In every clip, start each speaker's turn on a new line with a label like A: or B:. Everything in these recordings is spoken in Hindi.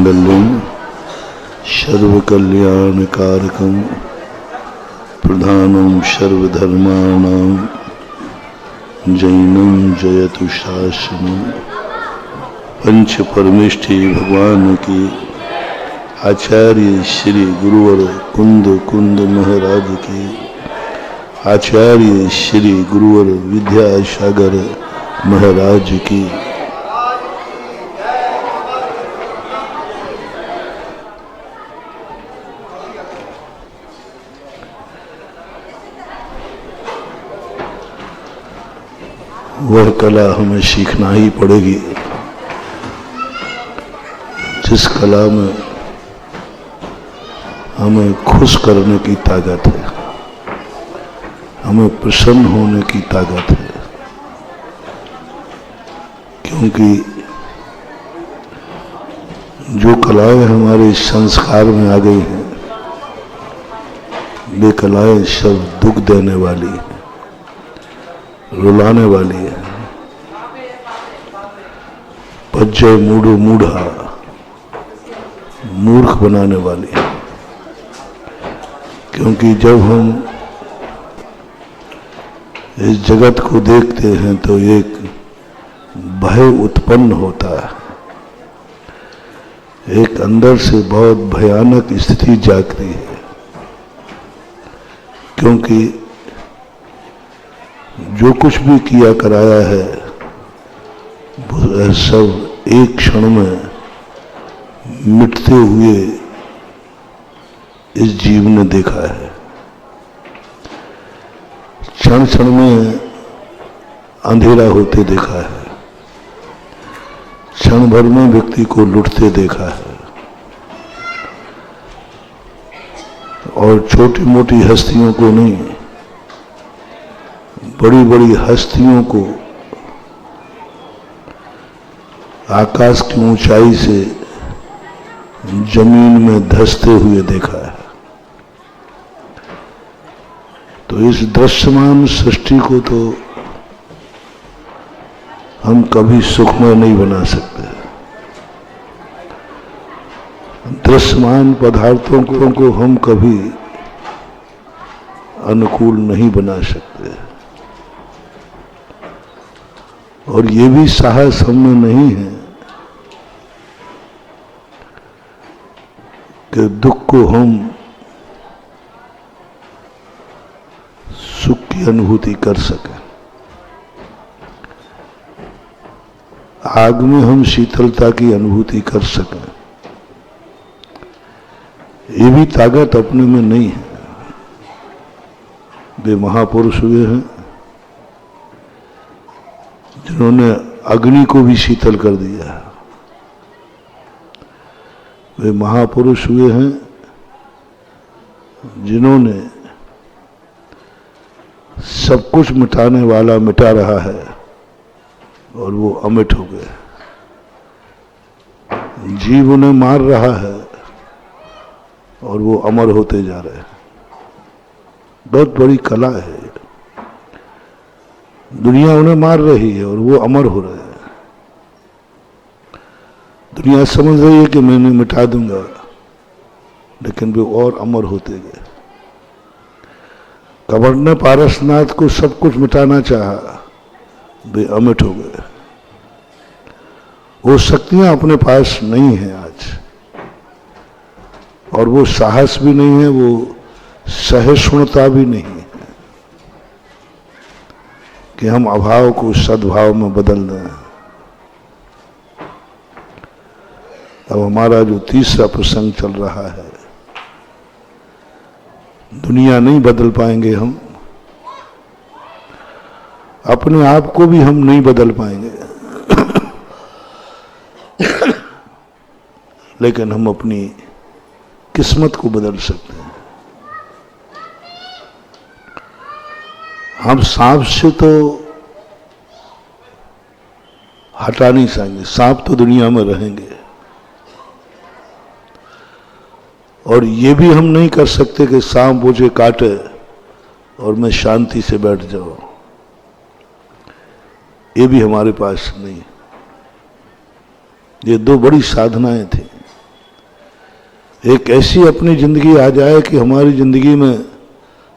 A: सर्वमंगल्यं सर्वकल्याणकारकं प्रधानं सर्वधर्माणां जैनं जयतु शासनं। पंच परमेष्ठी भगवान की आचार्य श्री गुरुवर कुंद महाराज की आचार्य श्री गुरुवर विद्यासागर महाराज की वह कला हमें सीखना ही पड़ेगी जिस कला में हमें खुश करने की ताकत है, हमें प्रसन्न होने की ताकत है। क्योंकि जो कलाएं हमारे संस्कार में आ गई हैं वे कलाएं सब दुख देने वाली हैं, रुलाने वाली है। पज्जय मूढ़ो मूढ़ा, मूर्ख बनाने वाली है। क्योंकि जब हम इस जगत को देखते हैं तो एक भय उत्पन्न होता है, एक अंदर से बहुत भयानक स्थिति जागती है। क्योंकि जो कुछ भी किया कराया है वह सब एक क्षण में मिटते हुए इस जीव ने देखा है। क्षण क्षण में अंधेरा होते देखा है, क्षण भर में व्यक्ति को लुटते देखा है। और छोटी मोटी हस्तियों को नहीं, बड़ी बड़ी हस्तियों को आकाश की ऊंचाई से जमीन में धंसते हुए देखा है। तो इस दृश्यमान सृष्टि को तो हम कभी सुखमय नहीं बना सकते। दृश्यमान पदार्थों को हम कभी अनुकूल नहीं बना सकते। और ये भी साहस हमें नहीं है कि दुख को हम सुख की अनुभूति कर सकें, आग में हम शीतलता की अनुभूति कर सकें। ये भी ताकत अपने में नहीं है। वे महापुरुष हुए हैं जिन्होंने अग्नि को भी शीतल कर दिया। वे महापुरुष हुए हैं जिन्होंने सब कुछ मिटाने वाला मिटा रहा है और वो अमिट हो गए। जीव उन्हें मार रहा है और वो अमर होते जा रहे हैं। बहुत बड़ी कला है। दुनिया उन्हें मार रही है और वो अमर हो रहे हैं। दुनिया समझ रही है कि मैंने मिटा दूंगा, लेकिन वे और अमर होते गए। कबीर ने पारसनाथ को सब कुछ मिटाना चाहा, वे अमिट हो गए। वो शक्तियां अपने पास नहीं है आज, और वो साहस भी नहीं है, वो सहिष्णुता भी नहीं है कि हम अभाव को सद्भाव में बदल दें। अब हमारा जो तीसरा प्रसंग चल रहा है, दुनिया नहीं बदल पाएंगे हम, अपने आप को भी हम नहीं बदल पाएंगे, लेकिन हम अपनी किस्मत को बदल सकते हैं। हम सांप से तो हटा नहीं सकेंगे, सांप तो दुनिया में रहेंगे। और ये भी हम नहीं कर सकते कि सांप मुझे काटे और मैं शांति से बैठ जाऊं, ये भी हमारे पास नहीं। ये दो बड़ी साधनाएं थी। एक ऐसी अपनी जिंदगी आ जाए कि हमारी जिंदगी में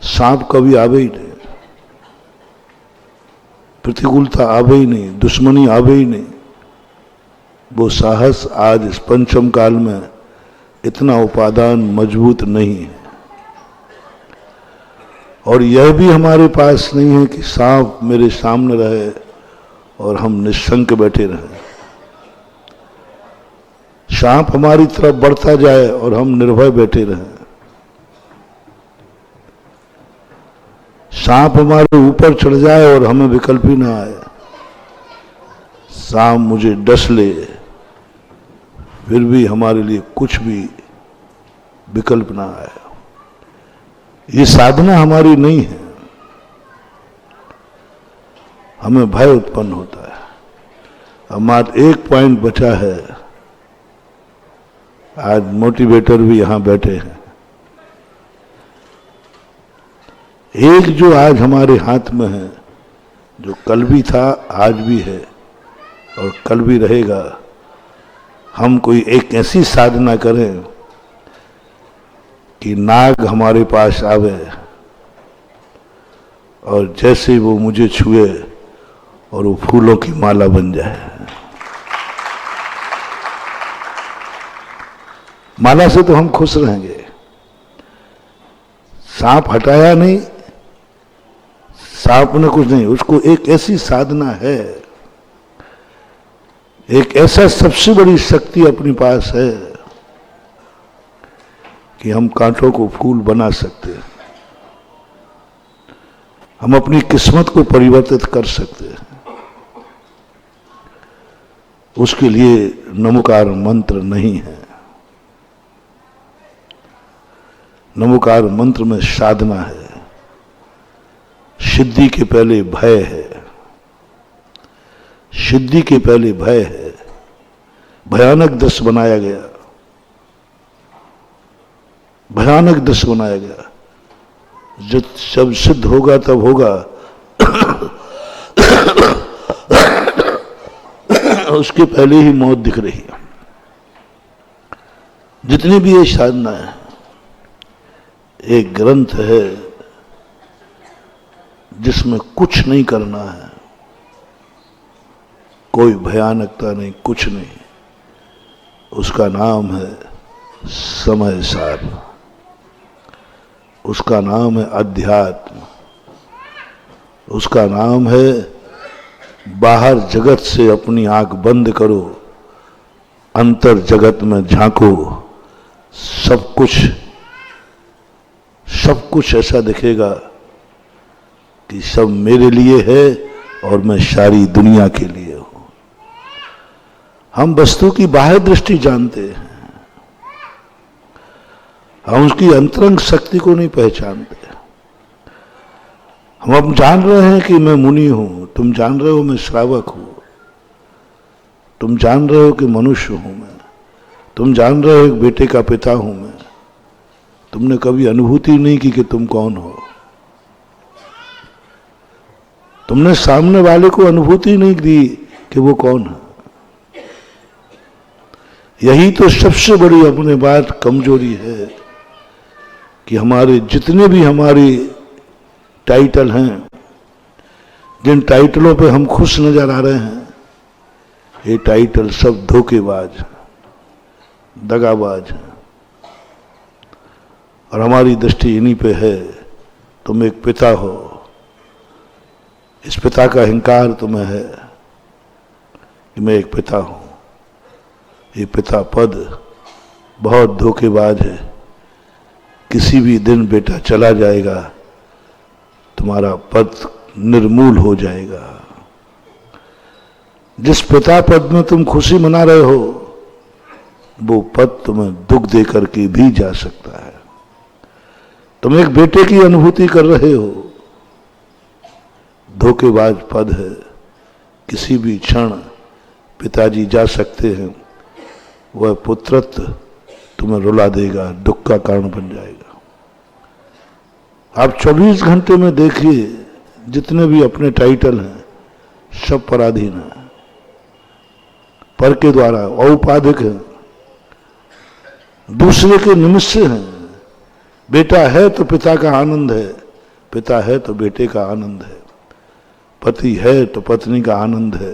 A: सांप कभी आवे ही नहीं, प्रतिकूलता आवे ही नहीं, दुश्मनी आवे ही नहीं। वो साहस आज इस पंचम काल में इतना उपादान मजबूत नहीं है। और यह भी हमारे पास नहीं है कि सांप मेरे सामने रहे और हम निशंक बैठे रहें। सांप हमारी तरफ बढ़ता जाए और हम निर्भय बैठे रहें। सांप हमारे ऊपर चढ़ जाए और हमें विकल्प ही ना आए। सांप मुझे डस ले, फिर भी हमारे लिए कुछ भी विकल्प ना आए। ये साधना हमारी नहीं है, हमें भय उत्पन्न होता है। अब मात्र एक पॉइंट बचा है। आज मोटिवेटर भी यहां बैठे हैं। एक जो आज हमारे हाथ में है, जो कल भी था, आज भी है और कल भी रहेगा। हम कोई एक ऐसी साधना करें कि नाग हमारे पास आवे और जैसे वो मुझे छुए और वो फूलों की माला बन जाए। माला से तो हम खुश रहेंगे। सांप हटाया नहीं, सांप ने कुछ नहीं, उसको एक ऐसी साधना है, एक ऐसा सबसे बड़ी शक्ति अपने पास है कि हम कांटों को फूल बना सकते हैं, हम अपनी किस्मत को परिवर्तित कर सकते हैं। उसके लिए नमोकार मंत्र नहीं है। नमोकार मंत्र में साधना है। सिद्धि के पहले भय है, सिद्धि के पहले भय है। भयानक दस बनाया गया, भयानक दस बनाया गया। जब सिद्ध होगा तब होगा। उसके पहले ही मौत दिख रही है। जितनी भी ये साधना है, एक ग्रंथ है जिसमें कुछ नहीं करना है, कोई भयानकता नहीं, कुछ नहीं। उसका नाम है समय सार, उसका नाम है अध्यात्म, उसका नाम है बाहर जगत से अपनी आंख बंद करो, अंतर जगत में झांको। सब कुछ ऐसा दिखेगा कि सब मेरे लिए है और मैं सारी दुनिया के लिए हूं। हम वस्तु की बाह्य दृष्टि जानते हैं, हम उसकी अंतरंग शक्ति को नहीं पहचानते। हम अब जान रहे हैं कि मैं मुनि हूं, तुम जान रहे हो मैं श्रावक हूं, तुम जान रहे हो कि मनुष्य हूं मैं, तुम जान रहे हो एक बेटे का पिता हूं मैं। तुमने कभी अनुभूति नहीं की कि तुम कौन हो। तुमने सामने वाले को अनुभूति नहीं दी कि वो कौन है। यही तो सबसे बड़ी अपने बात कमजोरी है कि हमारे जितने भी हमारे टाइटल हैं, जिन टाइटलों पे हम खुश नजर आ रहे हैं, ये टाइटल सब धोखेबाज, दगाबाज हैं। और हमारी दृष्टि इन्हीं पे है। तुम एक पिता हो, इस पिता का अहंकार तुम्हें है कि मैं एक पिता हूं। ये पिता पद बहुत धोखेबाज है। किसी भी दिन बेटा चला जाएगा, तुम्हारा पद निर्मूल हो जाएगा। जिस पिता पद में तुम खुशी मना रहे हो, वो पद तुम्हें दुख दे करके भी जा सकता है। तुम एक बेटे की अनुभूति कर रहे हो, धोखेबाज पद है। किसी भी क्षण पिताजी जा सकते हैं, वह पुत्रत्व तुम्हें रुला देगा, दुख का कारण बन जाएगा। आप 24 घंटे में देखिए, जितने भी अपने टाइटल हैं सब पराधीन हैं, पर के द्वारा औपाधिक है। दूसरे के निमित्त से हैं। बेटा है तो पिता का आनंद है, पिता है तो बेटे का आनंद है, पति है तो पत्नी का आनंद है,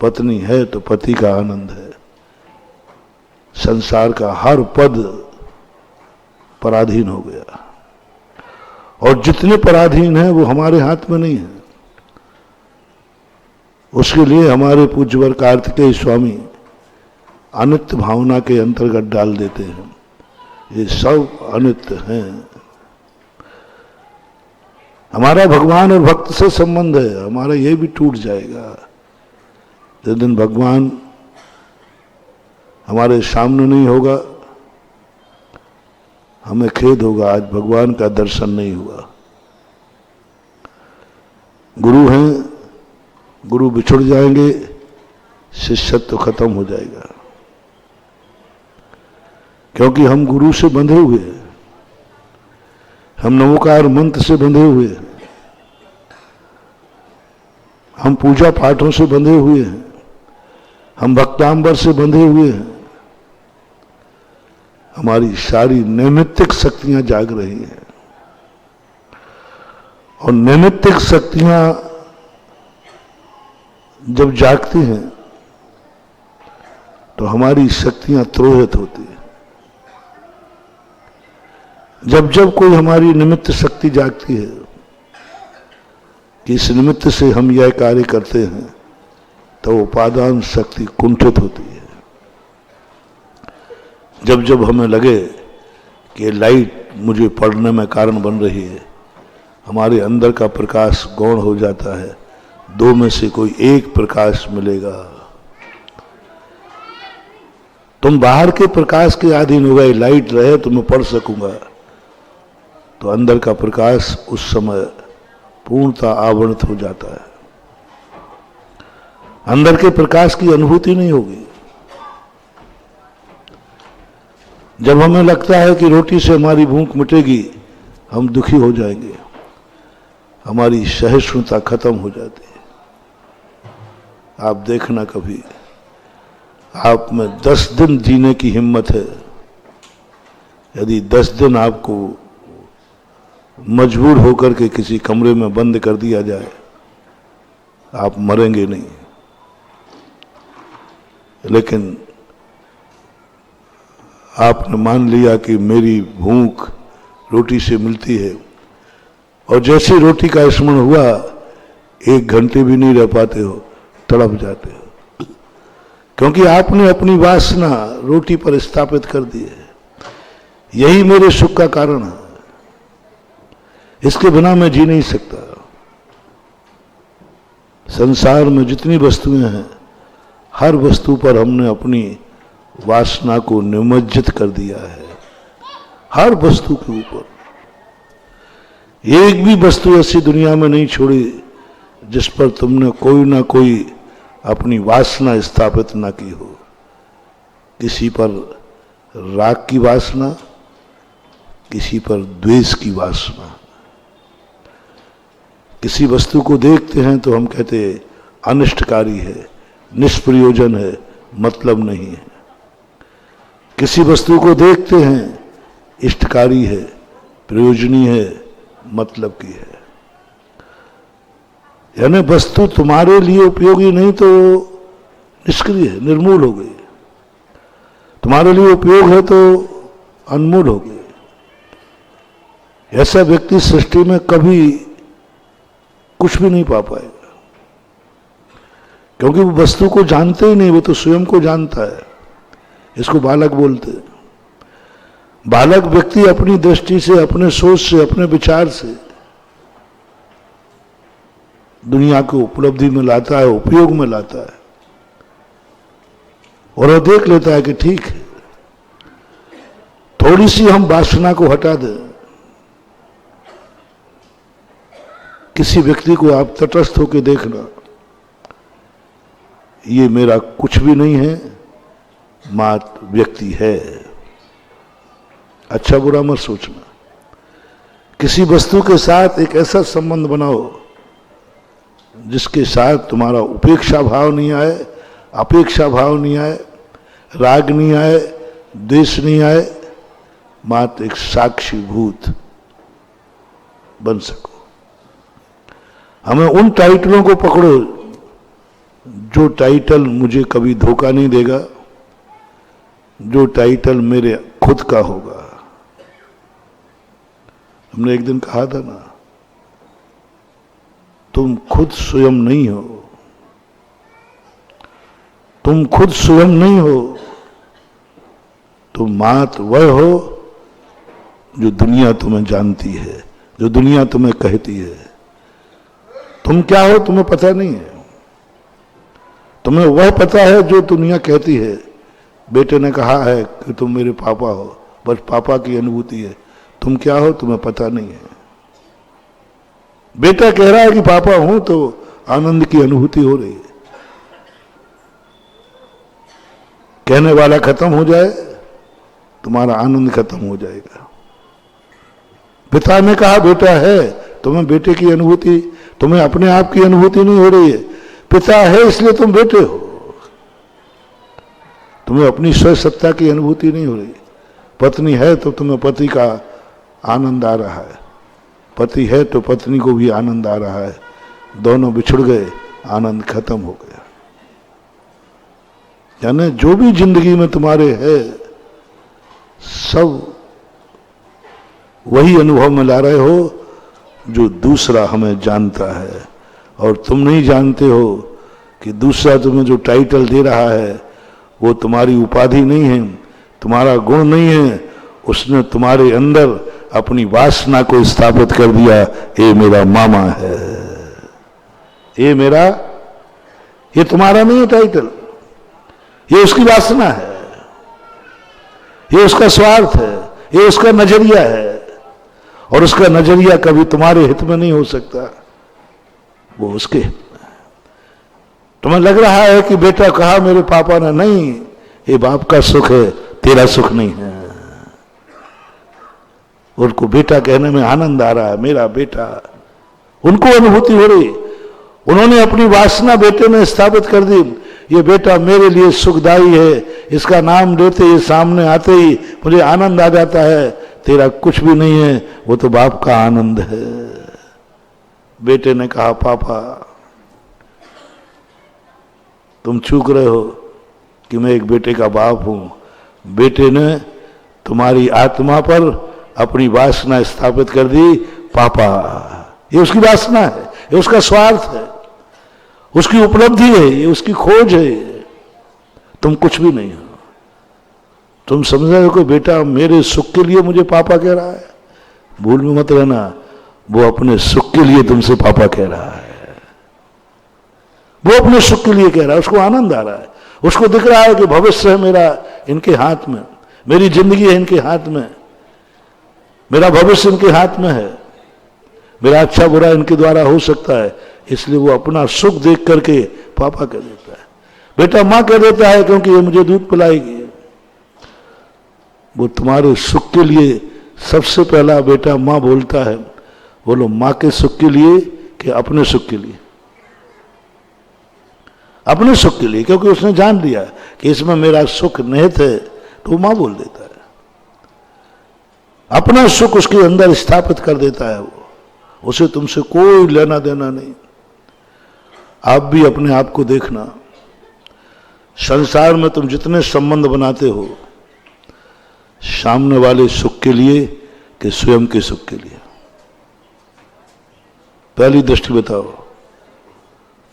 A: पत्नी है तो पति का आनंद है। संसार का हर पद पराधीन हो गया, और जितने पराधीन हैं वो हमारे हाथ में नहीं है। उसके लिए हमारे पूज्यवर कार्तिकेय स्वामी अनित्य भावना के अंतर्गत डाल देते हैं। ये सब अनित्य हैं। हमारा भगवान और भक्त से संबंध है, हमारा ये भी टूट जाएगा। जिस दिन भगवान हमारे सामने नहीं होगा, हमें खेद होगा, आज भगवान का दर्शन नहीं हुआ। गुरु हैं, गुरु बिछुड़ जाएंगे, शिष्यत्व खत्म हो जाएगा, क्योंकि हम गुरु से बंधे हुए हैं, हम नमोकार मंत्र से बंधे हुए हैं, हम पूजा पाठों से बंधे हुए हैं, हम भक्तांबर से बंधे हुए हैं। हमारी सारी नैमित्तिक शक्तियां जाग रही हैं, और नैमित्तिक शक्तियां जब जागती हैं तो हमारी शक्तियां त्रोहित होती हैं। जब जब कोई हमारी निमित्त शक्ति जागती है कि इस निमित्त से हम यह कार्य करते हैं, तो उपादान शक्ति कुंठित होती है। जब जब हमें लगे कि लाइट मुझे पढ़ने में कारण बन रही है, हमारे अंदर का प्रकाश गौण हो जाता है, दो में से कोई एक प्रकाश मिलेगा। तुम बाहर के प्रकाश के अधीन हो गए, लाइट रहे तो मैं पढ़ सकूंगा, तो अंदर का प्रकाश उस समय पूर्णतः आवृत हो जाता है, अंदर के प्रकाश की अनुभूति नहीं होगी। जब हमें लगता है कि रोटी से हमारी भूख मिटेगी, हम दुखी हो जाएंगे, हमारी सहिष्णुता खत्म हो जाती है। आप देखना, कभी आप में 10 दिन जीने की हिम्मत है, यदि 10 दिन आपको मजबूर होकर के किसी कमरे में बंद कर दिया जाए, आप मरेंगे नहीं। लेकिन आपने मान लिया कि मेरी भूख रोटी से मिलती है, और जैसे रोटी का स्मरण हुआ 1 घंटे भी नहीं रह पाते हो, तड़प जाते हो, क्योंकि आपने अपनी वासना रोटी पर स्थापित कर दी है। यही मेरे सुख का कारण है, इसके बिना मैं जी नहीं सकता। संसार में जितनी वस्तुएं हैं, हर वस्तु पर हमने अपनी वासना को निमज्जित कर दिया है। हर वस्तु के ऊपर एक भी वस्तु ऐसी दुनिया में नहीं छोड़ी जिस पर तुमने कोई ना कोई अपनी वासना स्थापित ना की हो। किसी पर राग की वासना, किसी पर द्वेष की वासना। किसी वस्तु को देखते हैं तो हम कहते हैं अनिष्टकारी है, निष्प्रयोजन है, मतलब नहीं है। किसी वस्तु को देखते हैं इष्टकारी है, प्रयोजनीय है, मतलब की है। यानी वस्तु तुम्हारे लिए उपयोगी नहीं तो निष्क्रिय है, निर्मूल हो गई। तुम्हारे लिए उपयोग है तो अनमोल हो गई। ऐसा व्यक्ति सृष्टि में कभी कुछ भी नहीं पा पाएगा, क्योंकि वो वस्तु को जानते ही नहीं, वो तो स्वयं को जानता है। इसको बालक बोलते हैं। बालक व्यक्ति अपनी दृष्टि से, अपने सोच से, अपने विचार से दुनिया को उपलब्धि में लाता है, उपयोग में लाता है, और वह देख लेता है कि ठीक है, थोड़ी सी हम वासना को हटा दें। किसी व्यक्ति को आप तटस्थ होकर देखना, ये मेरा कुछ भी नहीं है, मात्र व्यक्ति है। अच्छा बुरा मत सोचना। किसी वस्तु के साथ एक ऐसा संबंध बनाओ जिसके साथ तुम्हारा उपेक्षा भाव नहीं आए, अपेक्षा भाव नहीं आए, राग नहीं आए, द्वेष नहीं आए, मात्र एक साक्षीभूत बन सको। हमें उन टाइटलों को पकड़ो जो टाइटल मुझे कभी धोखा नहीं देगा, जो टाइटल मेरे खुद का होगा। हमने एक दिन कहा था ना, तुम खुद स्वयं नहीं हो, तुम खुद स्वयं नहीं हो, तुम मात्र वह हो जो दुनिया तुम्हें जानती है, जो दुनिया तुम्हें कहती है। तुम क्या हो तुम्हें पता नहीं है, तुम्हें वह पता है जो दुनिया कहती है। बेटे ने कहा है कि तुम मेरे पापा हो, बस पापा की अनुभूति है। तुम क्या हो तुम्हें पता नहीं है। बेटा कह रहा है कि पापा हूं तो आनंद की अनुभूति हो रही है। कहने वाला खत्म हो जाए, तुम्हारा आनंद खत्म हो जाएगा। पिता ने कहा बेटा है, तुम्हें बेटे की अनुभूति, तुम्हें अपने आप की अनुभूति नहीं हो रही है। पिता है इसलिए तुम बेटे हो, तुम्हें अपनी स्व सत्ता की अनुभूति नहीं हो रही। पत्नी है तो तुम्हें पति का आनंद आ रहा है, पति है तो पत्नी को भी आनंद आ रहा है। दोनों बिछुड़ गए, आनंद खत्म हो गया। यानी जो भी जिंदगी में तुम्हारे है सब वही अनुभव में ला रहे हो जो दूसरा हमें जानता है। और तुम नहीं जानते हो कि दूसरा तुम्हें जो टाइटल दे रहा है वो तुम्हारी उपाधि नहीं है, तुम्हारा गुण नहीं है। उसने तुम्हारे अंदर अपनी वासना को स्थापित कर दिया। ये मेरा मामा है, ये तुम्हारा नहीं है टाइटल, ये उसकी वासना है, ये उसका स्वार्थ है, ये उसका नजरिया है। और उसका नजरिया कभी तुम्हारे हित में नहीं हो सकता, वो उसके हित में है। तुम्हें लग रहा है कि बेटा कहा मेरे पापा ने, नहीं, ये बाप का सुख है, तेरा सुख नहीं है। उनको बेटा कहने में आनंद आ रहा है, मेरा बेटा, उनको अनुभूति हो रही। उन्होंने अपनी वासना बेटे में स्थापित कर दी। ये बेटा मेरे लिए सुखदायी है, इसका नाम लेते ही सामने आते ही मुझे आनंद आ जाता है। तेरा कुछ भी नहीं है, वो तो बाप का आनंद है। बेटे ने कहा पापा तुम चूक रहे हो कि मैं एक बेटे का बाप हूं। बेटे ने तुम्हारी आत्मा पर अपनी वासना स्थापित कर दी। पापा, ये उसकी वासना है, ये उसका स्वार्थ है, उसकी उपलब्धि है, ये उसकी खोज है। तुम कुछ भी नहीं हो। तुम समझ रहे हो कि बेटा मेरे सुख के लिए मुझे पापा कह रहा है। भूल में मत रहना, वो अपने सुख के लिए तुमसे पापा कह रहा है। वो अपने सुख के लिए कह रहा है, उसको आनंद आ रहा है। उसको दिख रहा है कि भविष्य है मेरा इनके हाथ में, मेरी जिंदगी है इनके हाथ में, मेरा भविष्य इनके हाथ में है, मेरा अच्छा बुरा इनके द्वारा हो सकता है। इसलिए वो अपना सुख देख करके पापा कह देता है। बेटा माँ कह देता है क्योंकि ये मुझे दूध पिलाएगी। वो तुम्हारे सुख के लिए सबसे पहला बेटा माँ बोलता है। बोलो माँ के सुख के लिए कि अपने सुख के लिए? अपने सुख के लिए, क्योंकि उसने जान लिया कि इसमें मेरा सुख निहित है, तो वो माँ बोल देता है। अपना सुख उसके अंदर स्थापित कर देता है। वो उसे तुमसे कोई लेना देना नहीं। आप भी अपने आप को देखना, संसार में तुम जितने संबंध बनाते हो, सामने वाले सुख के लिए कि स्वयं के सुख के लिए? पहली दृष्टि बताओ,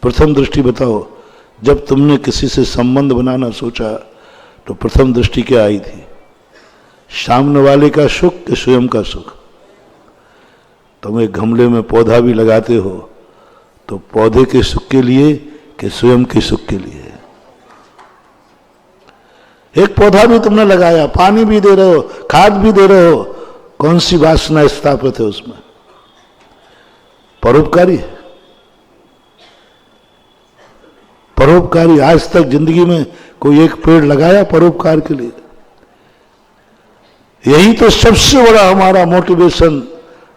A: प्रथम दृष्टि बताओ। जब तुमने किसी से संबंध बनाना सोचा तो प्रथम दृष्टि क्या आई थी? सामने वाले का सुख कि स्वयं का सुख? तुम एक गमले में पौधा भी लगाते हो तो पौधे के सुख के लिए कि स्वयं के सुख के लिए? एक पौधा भी तुमने लगाया, पानी भी दे रहे हो, खाद भी दे रहे हो, कौन सी वासना स्थापित है उसमें? परोपकारी। परोपकारी। आज तक जिंदगी में कोई एक पेड़ लगाया परोपकार के लिए? यही तो सबसे बड़ा हमारा मोटिवेशन,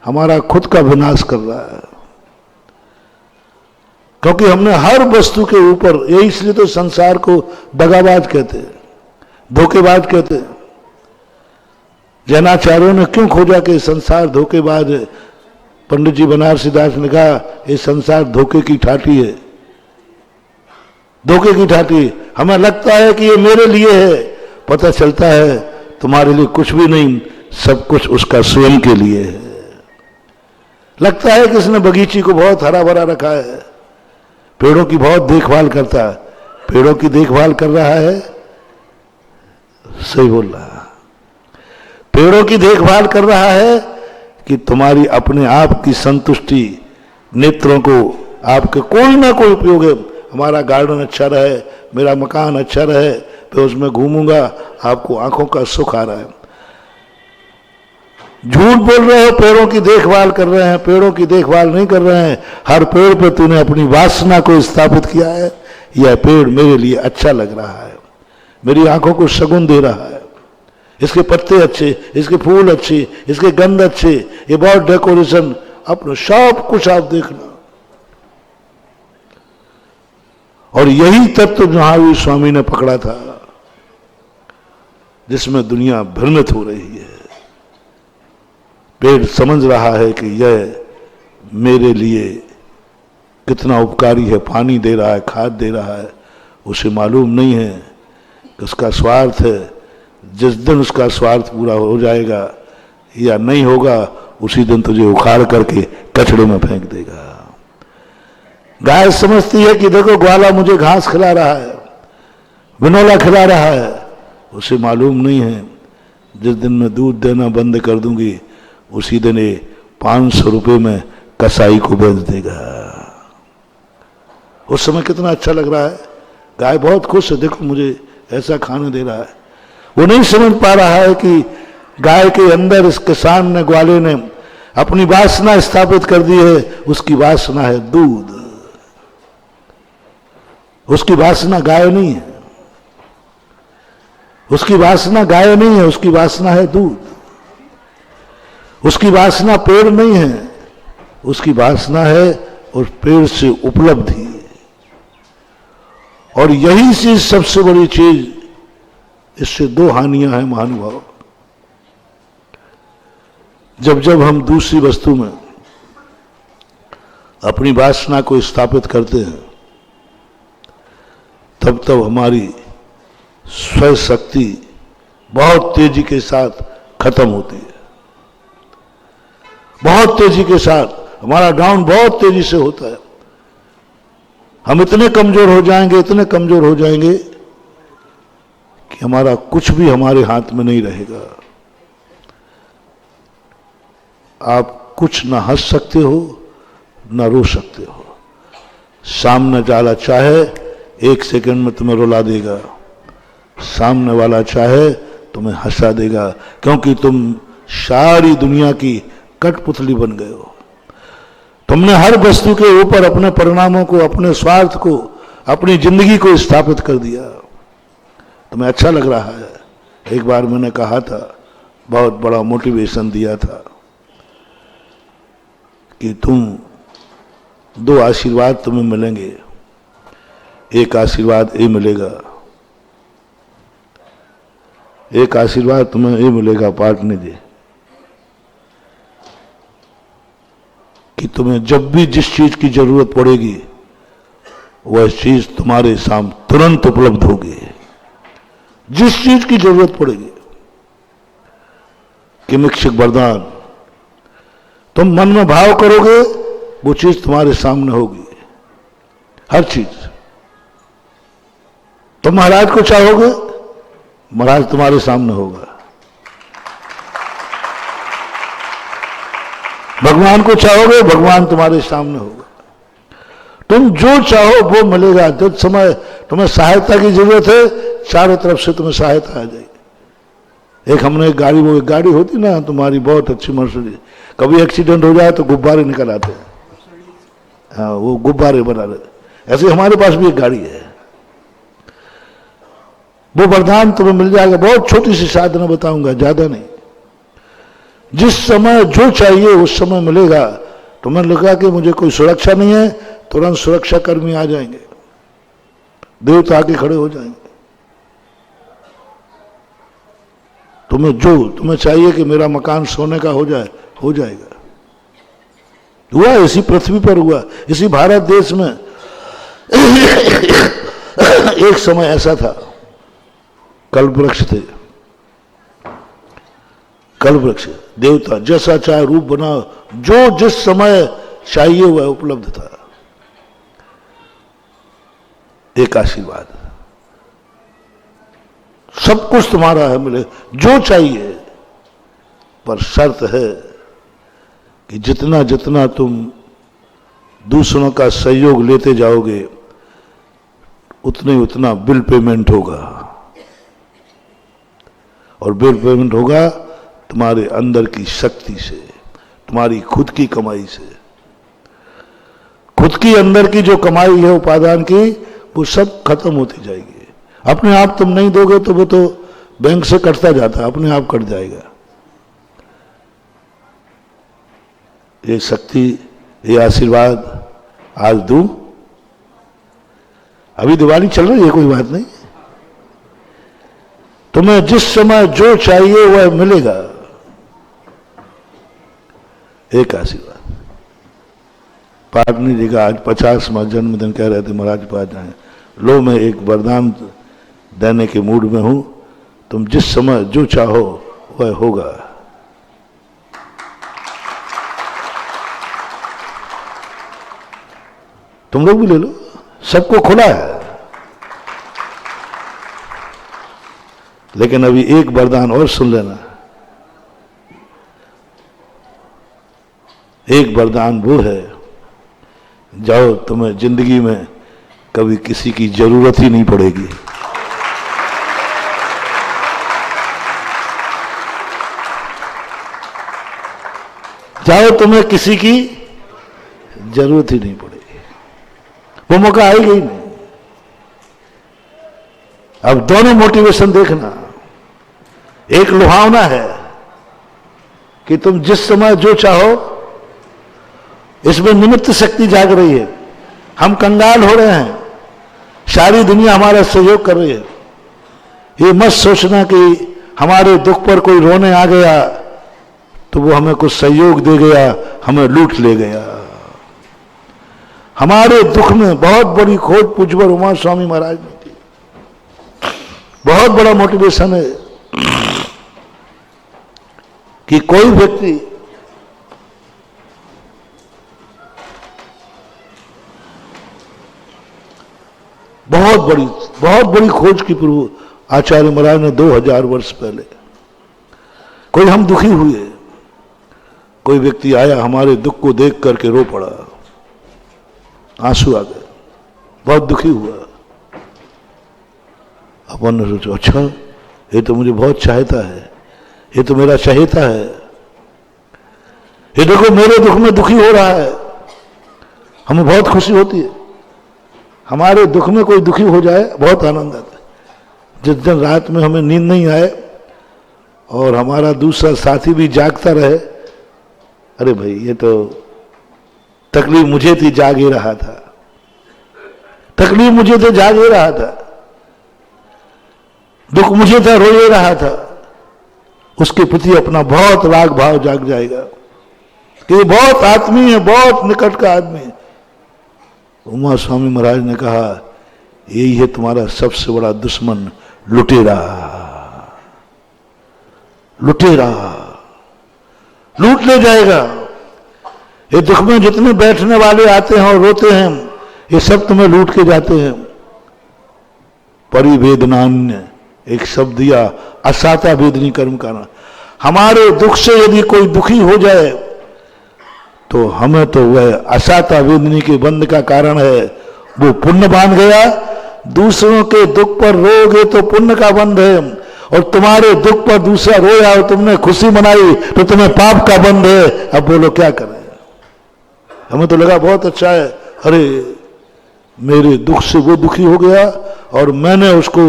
A: हमारा खुद का विनाश कर रहा है। क्योंकि हमने हर वस्तु के ऊपर, यही इसलिए तो संसार को दगाबाज कहते हैं, धोखेबाज कहते हैं। जैनाचार्यों ने क्यों खोजा कि संसार धोखेबाज है? पंडित जी बनारसी दास ने कहा ये संसार धोखे की ठाठी है, धोखे की ठाठी। हमें लगता है कि ये मेरे लिए है, पता चलता है तुम्हारे लिए कुछ भी नहीं, सब कुछ उसका स्वयं के लिए है। लगता है कि इसने बगीची को बहुत हरा भरा रखा है, पेड़ों की बहुत देखभाल करता है, पेड़ों की देखभाल कर रहा है, सही बोल रहा है, पेड़ों की देखभाल कर रहा है कि तुम्हारी अपने आप की संतुष्टि, नेत्रों को आपके कोई ना कोई उपयोग है। हमारा गार्डन अच्छा रहे, मेरा मकान अच्छा रहे, तो उसमें घूमूंगा, आपको आंखों का सुख आ रहा है। झूठ बोल रहे हो, पेड़ों की देखभाल कर रहे हैं, पेड़ों की देखभाल नहीं कर रहे हैं। हर पेड़ पे तूने अपनी वासना को स्थापित किया है, यह पेड़ मेरे लिए अच्छा लग रहा है, मेरी आंखों को शगुन दे रहा है, इसके पत्ते अच्छे, इसके फूल अच्छे, इसके गंध अच्छे, ये बहुत डेकोरेशन, अपने सब कुछ आप देखना। और यही तत्व महावीर स्वामी ने पकड़ा था, जिसमें दुनिया भ्रमित हो रही है। पेड़ समझ रहा है कि यह मेरे लिए कितना उपकारी है, पानी दे रहा है, खाद दे रहा है, उसे मालूम नहीं है कि उसका स्वार्थ है। जिस दिन उसका स्वार्थ पूरा हो जाएगा या नहीं होगा, उसी दिन तुझे उखाड़ करके कचड़े में फेंक देगा। गाय समझती है कि देखो ग्वाला मुझे घास खिला रहा है, बिनौला खिला रहा है, उसे मालूम नहीं है जिस दिन मैं दूध देना बंद कर दूंगी, उसी दिन ये 500 रुपये में कसाई को बेच देगा। उस समय कितना अच्छा लग रहा है, गाय बहुत खुश है, देखो मुझे ऐसा खाना दे रहा है। वो नहीं समझ पा रहा है कि गाय के अंदर इस किसान ने, ग्वाले ने अपनी वासना स्थापित कर दी है। उसकी वासना है दूध, उसकी वासना गाय नहीं है, उसकी वासना गाय नहीं है, उसकी वासना है दूध। उसकी वासना पेड़ नहीं है, उसकी वासना है उस पेड़ से उपलब्धि। और यही चीज सबसे बड़ी चीज, इससे दो हानियां हैं महानुभाव। जब जब हम दूसरी वस्तु में अपनी वासना को स्थापित करते हैं, तब तब हमारी स्वयं शक्ति बहुत तेजी के साथ खत्म होती है, बहुत तेजी के साथ हमारा डाउन बहुत तेजी से होता है। हम इतने कमजोर हो जाएंगे, इतने कमजोर हो जाएंगे कि हमारा कुछ भी हमारे हाथ में नहीं रहेगा। आप कुछ ना हंस सकते हो, ना रो सकते हो। सामने वाला चाहे 1 सेकंड में तुम्हें रुला देगा, सामने वाला चाहे तुम्हें हंसा देगा, क्योंकि तुम सारी दुनिया की कठपुतली बन गए हो। तुमने हर वस्तु के ऊपर अपने परिणामों को, अपने स्वार्थ को, अपनी जिंदगी को स्थापित कर दिया। तुम्हें अच्छा लग रहा है। एक बार मैंने कहा था, बहुत बड़ा मोटिवेशन दिया था कि तुम 2 आशीर्वाद तुम्हें मिलेंगे। एक आशीर्वाद ये मिलेगा, एक आशीर्वाद तुम्हें ये मिलेगा पार्टनर जी, कि तुम्हें जब भी जिस चीज की जरूरत पड़ेगी वह चीज तुम्हारे सामने तुरंत उपलब्ध होगी। जिस चीज की जरूरत पड़ेगी, किमिक्षिक वरदान, तुम मन में भाव करोगे वो चीज तुम्हारे सामने होगी। हर चीज तुम महाराज को चाहोगे, महाराज तुम्हारे सामने होगा। भगवान को चाहोगे, भगवान तुम्हारे सामने होगा। तुम जो चाहो वो मिलेगा। जिस समय तुम्हें सहायता की जरूरत है, चारों तरफ से तुम्हें सहायता आ जाएगी। एक हमने एक गाड़ी, वो एक गाड़ी होती ना तुम्हारी बहुत अच्छी मर्सिडीज, कभी एक्सीडेंट हो जाए तो गुब्बारे निकल आते हैं। हाँ, वो गुब्बारे बना रहे। ऐसे हमारे पास भी एक गाड़ी है। वो वरदान तुम्हें मिल जाएगा। बहुत छोटी सी साधना बताऊंगा, ज्यादा नहीं। जिस समय जो चाहिए उस समय मिलेगा। तुम्हें लगा कि मुझे कोई सुरक्षा नहीं है, तुरंत सुरक्षा कर्मी आ जाएंगे, देवता आके खड़े हो जाएंगे। तुम्हें चाहिए कि मेरा मकान सोने का हो जाए, हो जाएगा। हुआ, इसी पृथ्वी पर हुआ, इसी भारत देश में एक समय ऐसा था, कल्पवृक्ष थे, कल्पवृक्ष देवता, जैसा चाहे रूप बनाओ, जो जिस समय चाहिए वह उपलब्ध था। एक आशीर्वाद, सब कुछ तुम्हारा है, मिले जो चाहिए, पर शर्त है कि जितना जितना तुम दूसरों का सहयोग लेते जाओगे उतना बिल पेमेंट होगा, और बिल पेमेंट होगा तुम्हारे अंदर की शक्ति से, तुम्हारी खुद की कमाई से। खुद की अंदर की जो कमाई है उपादान की, वो सब खत्म होती जाएगी। अपने आप तुम नहीं दोगे तो वो तो बैंक से कटता जाता है, अपने आप कट जाएगा। ये शक्ति, ये आशीर्वाद आज दूं। अभी दिवाली चल रही है, कोई बात नहीं, तुम्हें जिस समय जो चाहिए वह मिलेगा। एक आशीर्वाद। पाटनी जी का आज 50वां जन्मदिन, कह रहे थे महाराज पास जाए, लो मैं एक वरदान देने के मूड में हूं, तुम जिस समय जो चाहो वह होगा। तुम लोग भी ले लो, सबको खुला है। लेकिन अभी एक वरदान और सुन लेना। एक वरदान वो है, जाओ तुम्हें जिंदगी में कभी किसी की जरूरत ही नहीं पड़ेगी। जाओ तुम्हें किसी की जरूरत ही नहीं पड़ेगी, वो मौका आएगा ही नहीं। अब दोनों मोटिवेशन देखना, एक लुभावना है कि तुम जिस समय जो चाहो, इसमें निमित्त शक्ति जाग रही है, हम कंगाल हो रहे हैं, सारी दुनिया हमारा सहयोग कर रही है। ये मत सोचना कि हमारे दुख पर कोई रोने आ गया तो वो हमें कुछ सहयोग दे गया, हमें लूट ले गया। हमारे दुख में बहुत बड़ी खोज पूज्यवर उमा स्वामी महाराज ने की, बहुत बड़ा मोटिवेशन है कि कोई व्यक्ति बहुत बड़ी खोज की पूर्व आचार्य महाराज ने 2000 वर्ष पहले, कोई हम दुखी हुए, कोई व्यक्ति आया हमारे दुख को देख करके रो पड़ा, आंसू आ गए, बहुत दुखी हुआ। अपन ने सोचा अच्छा ये तो मुझे बहुत चाहता है, ये तो मेरा चहेता है, ये देखो मेरे दुख में दुखी हो रहा है, हमें बहुत खुशी होती है। हमारे दुख में कोई दुखी हो जाए बहुत आनंद आता है। जिस दिन रात में हमें नींद नहीं आए और हमारा दूसरा साथी भी जागता रहे, अरे भाई ये तो तकलीफ मुझे थी, जाग ही रहा था, तकलीफ मुझे तो जाग ही रहा था, दुख मुझे था, रो ही रहा था, उसके प्रति अपना बहुत राग भाव जाग जाएगा कि ये बहुत आत्मीय है, बहुत निकट का आदमी है। उमा स्वामी महाराज ने कहा यही है तुम्हारा सबसे बड़ा दुश्मन, लुटेरा। लुटेरा लूट ले जाएगा। ये दुख में जितने बैठने वाले आते हैं और रोते हैं, ये सब तुम्हें लूट के जाते हैं। परिवेदनान्य एक शब्द दिया, असाता वेदनी कर्म करना। हमारे दुख से यदि कोई दुखी हो जाए तो हमें तो वह असाता वेदनी के बंध का कारण है, वो पुण्य बांध गया। दूसरों के दुख पर रोगे तो पुण्य का बंध है, और तुम्हारे दुख पर दूसरा रोया और तुमने खुशी मनाई तो तुम्हें पाप का बंध है। अब बोलो क्या करें। हमें तो लगा बहुत अच्छा है, अरे मेरे दुख से वो दुखी हो गया और मैंने उसको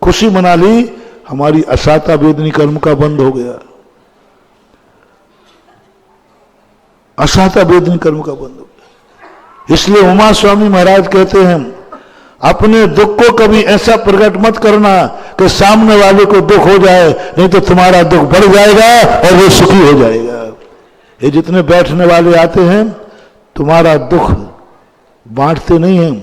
A: खुशी मना ली, हमारी असाता वेदनी कर्म का बंध हो गया। असाता वेदनी कर्म का बंध हो गया। इसलिए उमा स्वामी महाराज कहते हैं, अपने दुख को कभी ऐसा प्रकट मत करना कि सामने वाले को दुख हो जाए, नहीं तो तुम्हारा दुख बढ़ जाएगा और वो सुखी हो जाएगा। ये जितने बैठने वाले आते हैं तुम्हारा दुख बांटते नहीं हैं,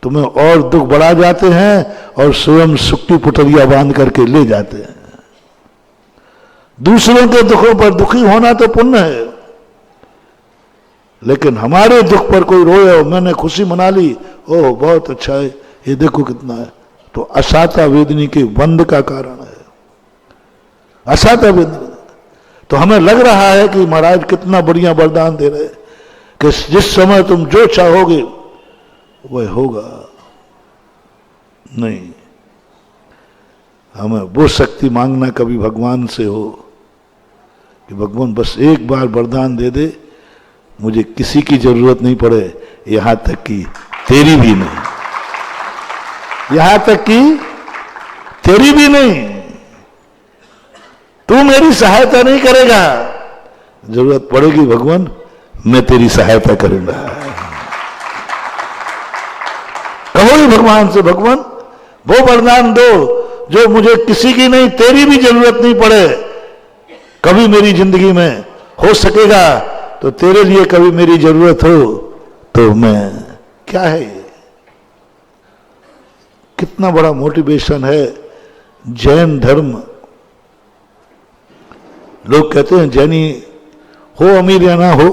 A: तुम्हें और दुख बढ़ा जाते हैं और स्वयं सुख की पुटरिया बांध करके ले जाते हैं। दूसरों के दुखों पर दुखी होना तो पुण्य है, लेकिन हमारे दुख पर कोई रोए और मैंने खुशी मना ली, ओह बहुत अच्छा है, ये देखो कितना है, तो असाता वेदनी के बंध का कारण है। असाता वेदनी तो हमें लग रहा है कि महाराज कितना बढ़िया वरदान दे रहे कि जिस समय तुम जो चाहोगे वह होगा। नहीं, हमें वो शक्ति मांगना कभी भगवान से हो कि भगवान बस एक बार वरदान दे दे, मुझे किसी की जरूरत नहीं पड़े, यहां तक कि तेरी भी नहीं, यहां तक कि तेरी भी नहीं, तू मेरी सहायता नहीं करेगा, जरूरत पड़ेगी भगवान मैं तेरी सहायता करूंगा। कहोगे भगवान से, भगवान वो वरदान दो जो मुझे किसी की नहीं, तेरी भी जरूरत नहीं पड़े, कभी मेरी जिंदगी में हो सकेगा तो तेरे लिए कभी मेरी जरूरत हो तो मैं, क्या है ये, कितना बड़ा मोटिवेशन है। जैन धर्म, लोग कहते हैं जैनी हो अमीर या ना हो,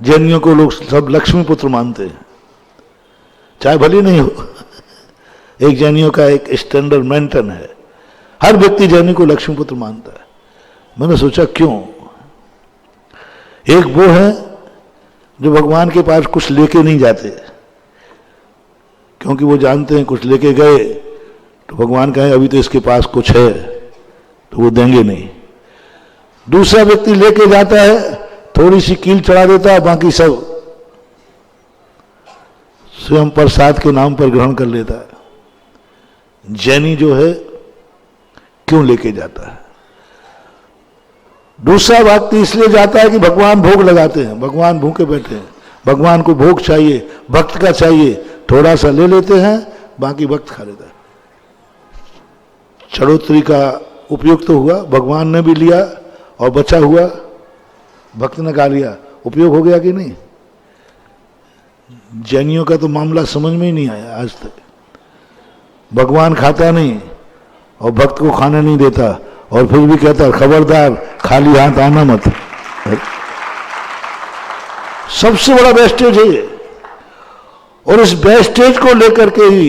A: जैनियों को लोग सब लक्ष्मी पुत्र मानते हैं, चाहे भली नहीं हो। एक जैनियों का एक स्टैंडर्ड मेंटेन है, हर व्यक्ति जैनी को लक्ष्मी पुत्र मानता है। मैंने सोचा क्यों, एक वो है जो भगवान के पास कुछ लेके नहीं जाते, क्योंकि वो जानते हैं कुछ लेके गए तो भगवान कहे अभी तो इसके पास कुछ है तो वो देंगे नहीं। दूसरा व्यक्ति लेके जाता है, थोड़ी सी कील चढ़ा देता है, बाकी सब स्वयं प्रसाद के नाम पर ग्रहण कर लेता है। जैनी जो है क्यों लेके जाता है? दूसरा व्यक्ति इसलिए जाता है कि भगवान भोग लगाते हैं, भगवान भूखे बैठे हैं, भगवान को भोग चाहिए, भक्त का चाहिए, थोड़ा सा ले लेते हैं, बाकी भक्त खा लेता है। चढ़ोतरी का उपयोग तो हुआ, भगवान ने भी लिया और बचा हुआ भक्त ने खा लिया, उपयोग हो गया कि नहीं? जैनियों का तो मामला समझ में ही नहीं आया आज तक। भगवान खाता नहीं और भक्त को खाने नहीं देता, और फिर भी कहता खबरदार खाली हाथ आना मत। सबसे बड़ा वेस्टेज है ये, और इस वेस्टेज को लेकर के ही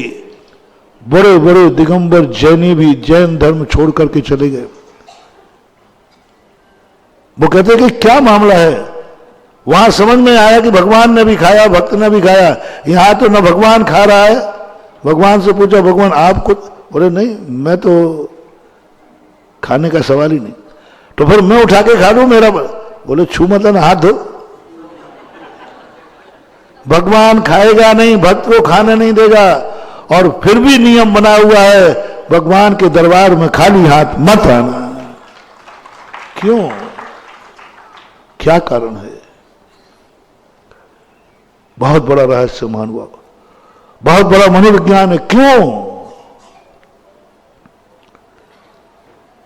A: बड़े बड़े दिगंबर जैनी भी जैन धर्म छोड़ करके चले गए। वो कहते कि क्या मामला है, वहां समझ में आया कि भगवान ने भी खाया, भक्त ने भी खाया, यहां तो न भगवान खा रहा है। भगवान से पूछा भगवान आपको, बोले नहीं मैं तो खाने का सवाल ही नहीं, तो फिर मैं उठा के खा लूं मेरा, बोले छू मत ना, हाथ धो। भगवान खाएगा नहीं, भक्त को खाने नहीं देगा, और फिर भी नियम बना हुआ है भगवान के दरबार में खाली हाथ मत आना। क्यों, क्या कारण है? बहुत बड़ा रहस्य महानुभाव, बहुत बड़ा मनोविज्ञान है। क्यों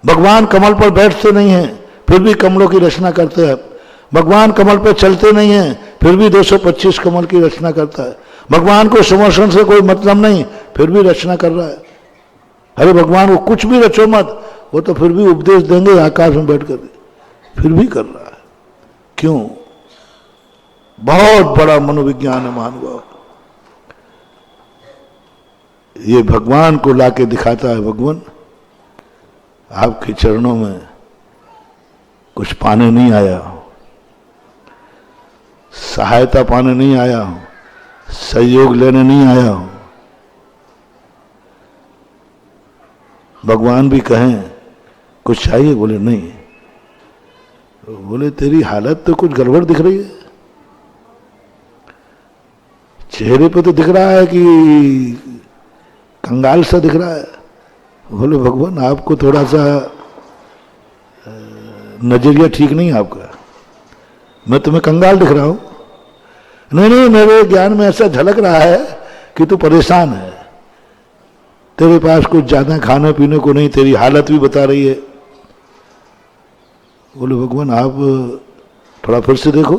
A: भगवान कमल पर बैठते नहीं हैं फिर भी कमलों की रचना करते हैं? भगवान कमल पर चलते नहीं हैं फिर भी 225 कमल की रचना करता है? भगवान को समर्षण से कोई मतलब नहीं फिर भी रचना कर रहा है। अरे भगवान को कुछ भी रचो मत, वो तो फिर भी उपदेश देंगे आकाश में बैठ कर, फिर भी कर रहा है। क्यों? बहुत बड़ा मनोविज्ञान है महानुभाव। ये भगवान को लाके दिखाता है, भगवान आपके चरणों में कुछ पाने नहीं आया हूं, सहायता पाने नहीं आया हूं, सहयोग लेने नहीं आया हूं। भगवान भी कहें कुछ चाहिए, बोले नहीं, बोले तेरी हालत तो कुछ गड़बड़ दिख रही है, चेहरे पे तो दिख रहा है कि कंगाल सा दिख रहा है। बोले भगवान आपको थोड़ा सा नजरिया ठीक नहीं है आपका, मैं तुम्हें कंगाल दिख रहा हूं। नहीं नहीं, मेरे ज्ञान में ऐसा झलक रहा है कि तू परेशान है, तेरे पास कुछ ज्यादा खाने पीने को नहीं, तेरी हालत भी बता रही है। बोले भगवान आप थोड़ा फिर से देखो।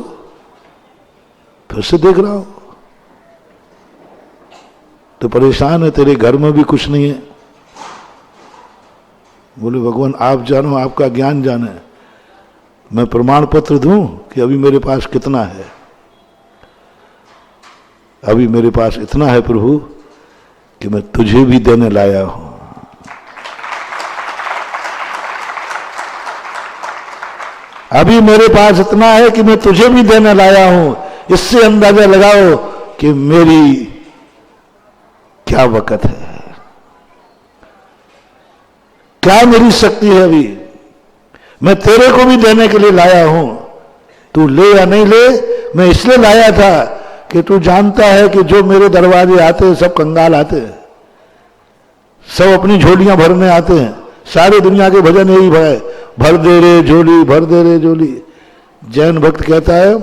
A: फिर से देख रहा हूं तो परेशान है, तेरे घर में भी कुछ नहीं है। बोले भगवान आप जानो, आपका ज्ञान जाने, मैं प्रमाण पत्र दूं कि अभी मेरे पास कितना है। अभी मेरे पास इतना है प्रभु कि मैं तुझे भी देने लाया हूं। अभी मेरे पास इतना है कि मैं तुझे भी देने लाया हूं। इससे अंदाजा लगाओ कि मेरी क्या वक़्त है, क्या मेरी शक्ति है। अभी मैं तेरे को भी देने के लिए लाया हूं। तू ले या नहीं ले, मैं इसलिए लाया था कि तू जानता है कि जो मेरे दरवाजे आते हैं सब कंगाल आते हैं, सब अपनी झोलियां भरने आते हैं। सारे दुनिया के भजन यही है, भर दे रे झोली, भर दे रे झोली। जैन भक्त कहता है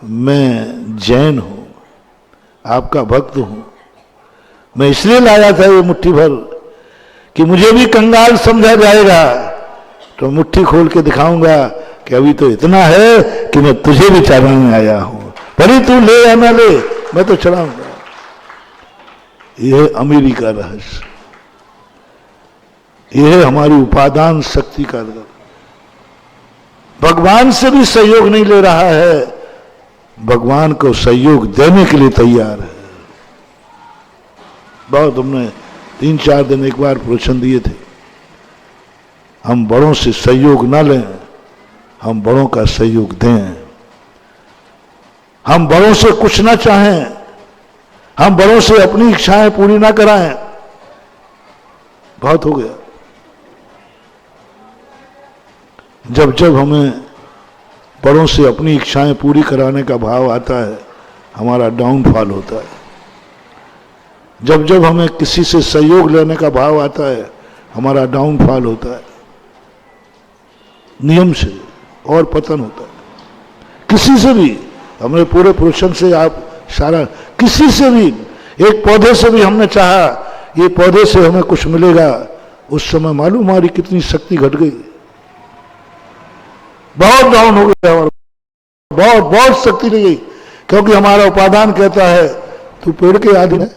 A: मैं जैन हूं, आपका भक्त हूं। मैं इसलिए लाया था ये मुट्ठी भर कि मुझे भी कंगाल समझा जाएगा तो मुट्ठी खोल के दिखाऊंगा कि अभी तो इतना है कि मैं तुझे भी चढ़ाने आया हूं। भले तू ले या ना ले, मैं तो चढ़ाऊंगा। यह अमीरी का रहस्य, यह हमारी उपादान शक्ति का रहस्य। भगवान से भी सहयोग नहीं ले रहा है, भगवान को सहयोग देने के लिए तैयार है। बहुत हमने 3-4 दिन एक बार प्रवचन दिए थे, हम बड़ों से सहयोग ना लें, हम बड़ों का सहयोग दें। हम बड़ों से कुछ ना चाहें, हम बड़ों से अपनी इच्छाएं पूरी ना कराएं। बहुत हो गया। जब जब हमें बड़ों से अपनी इच्छाएं पूरी कराने का भाव आता है, हमारा डाउनफॉल होता है। जब जब हमें किसी से सहयोग लेने का भाव आता है, हमारा डाउनफॉल होता है, नियम से और पतन होता है। किसी से भी, हमने पूरे प्रवचन से आप सारा, किसी से भी, एक पौधे से भी हमने चाहा ये पौधे से हमें कुछ मिलेगा, उस समय मालूम हमारी कितनी शक्ति घट गई, बहुत डाउन हो गया हमारा, बहुत बहुत शक्ति नहीं गई। क्योंकि हमारा उपादान कहता है तू पेड़ के अधीन है,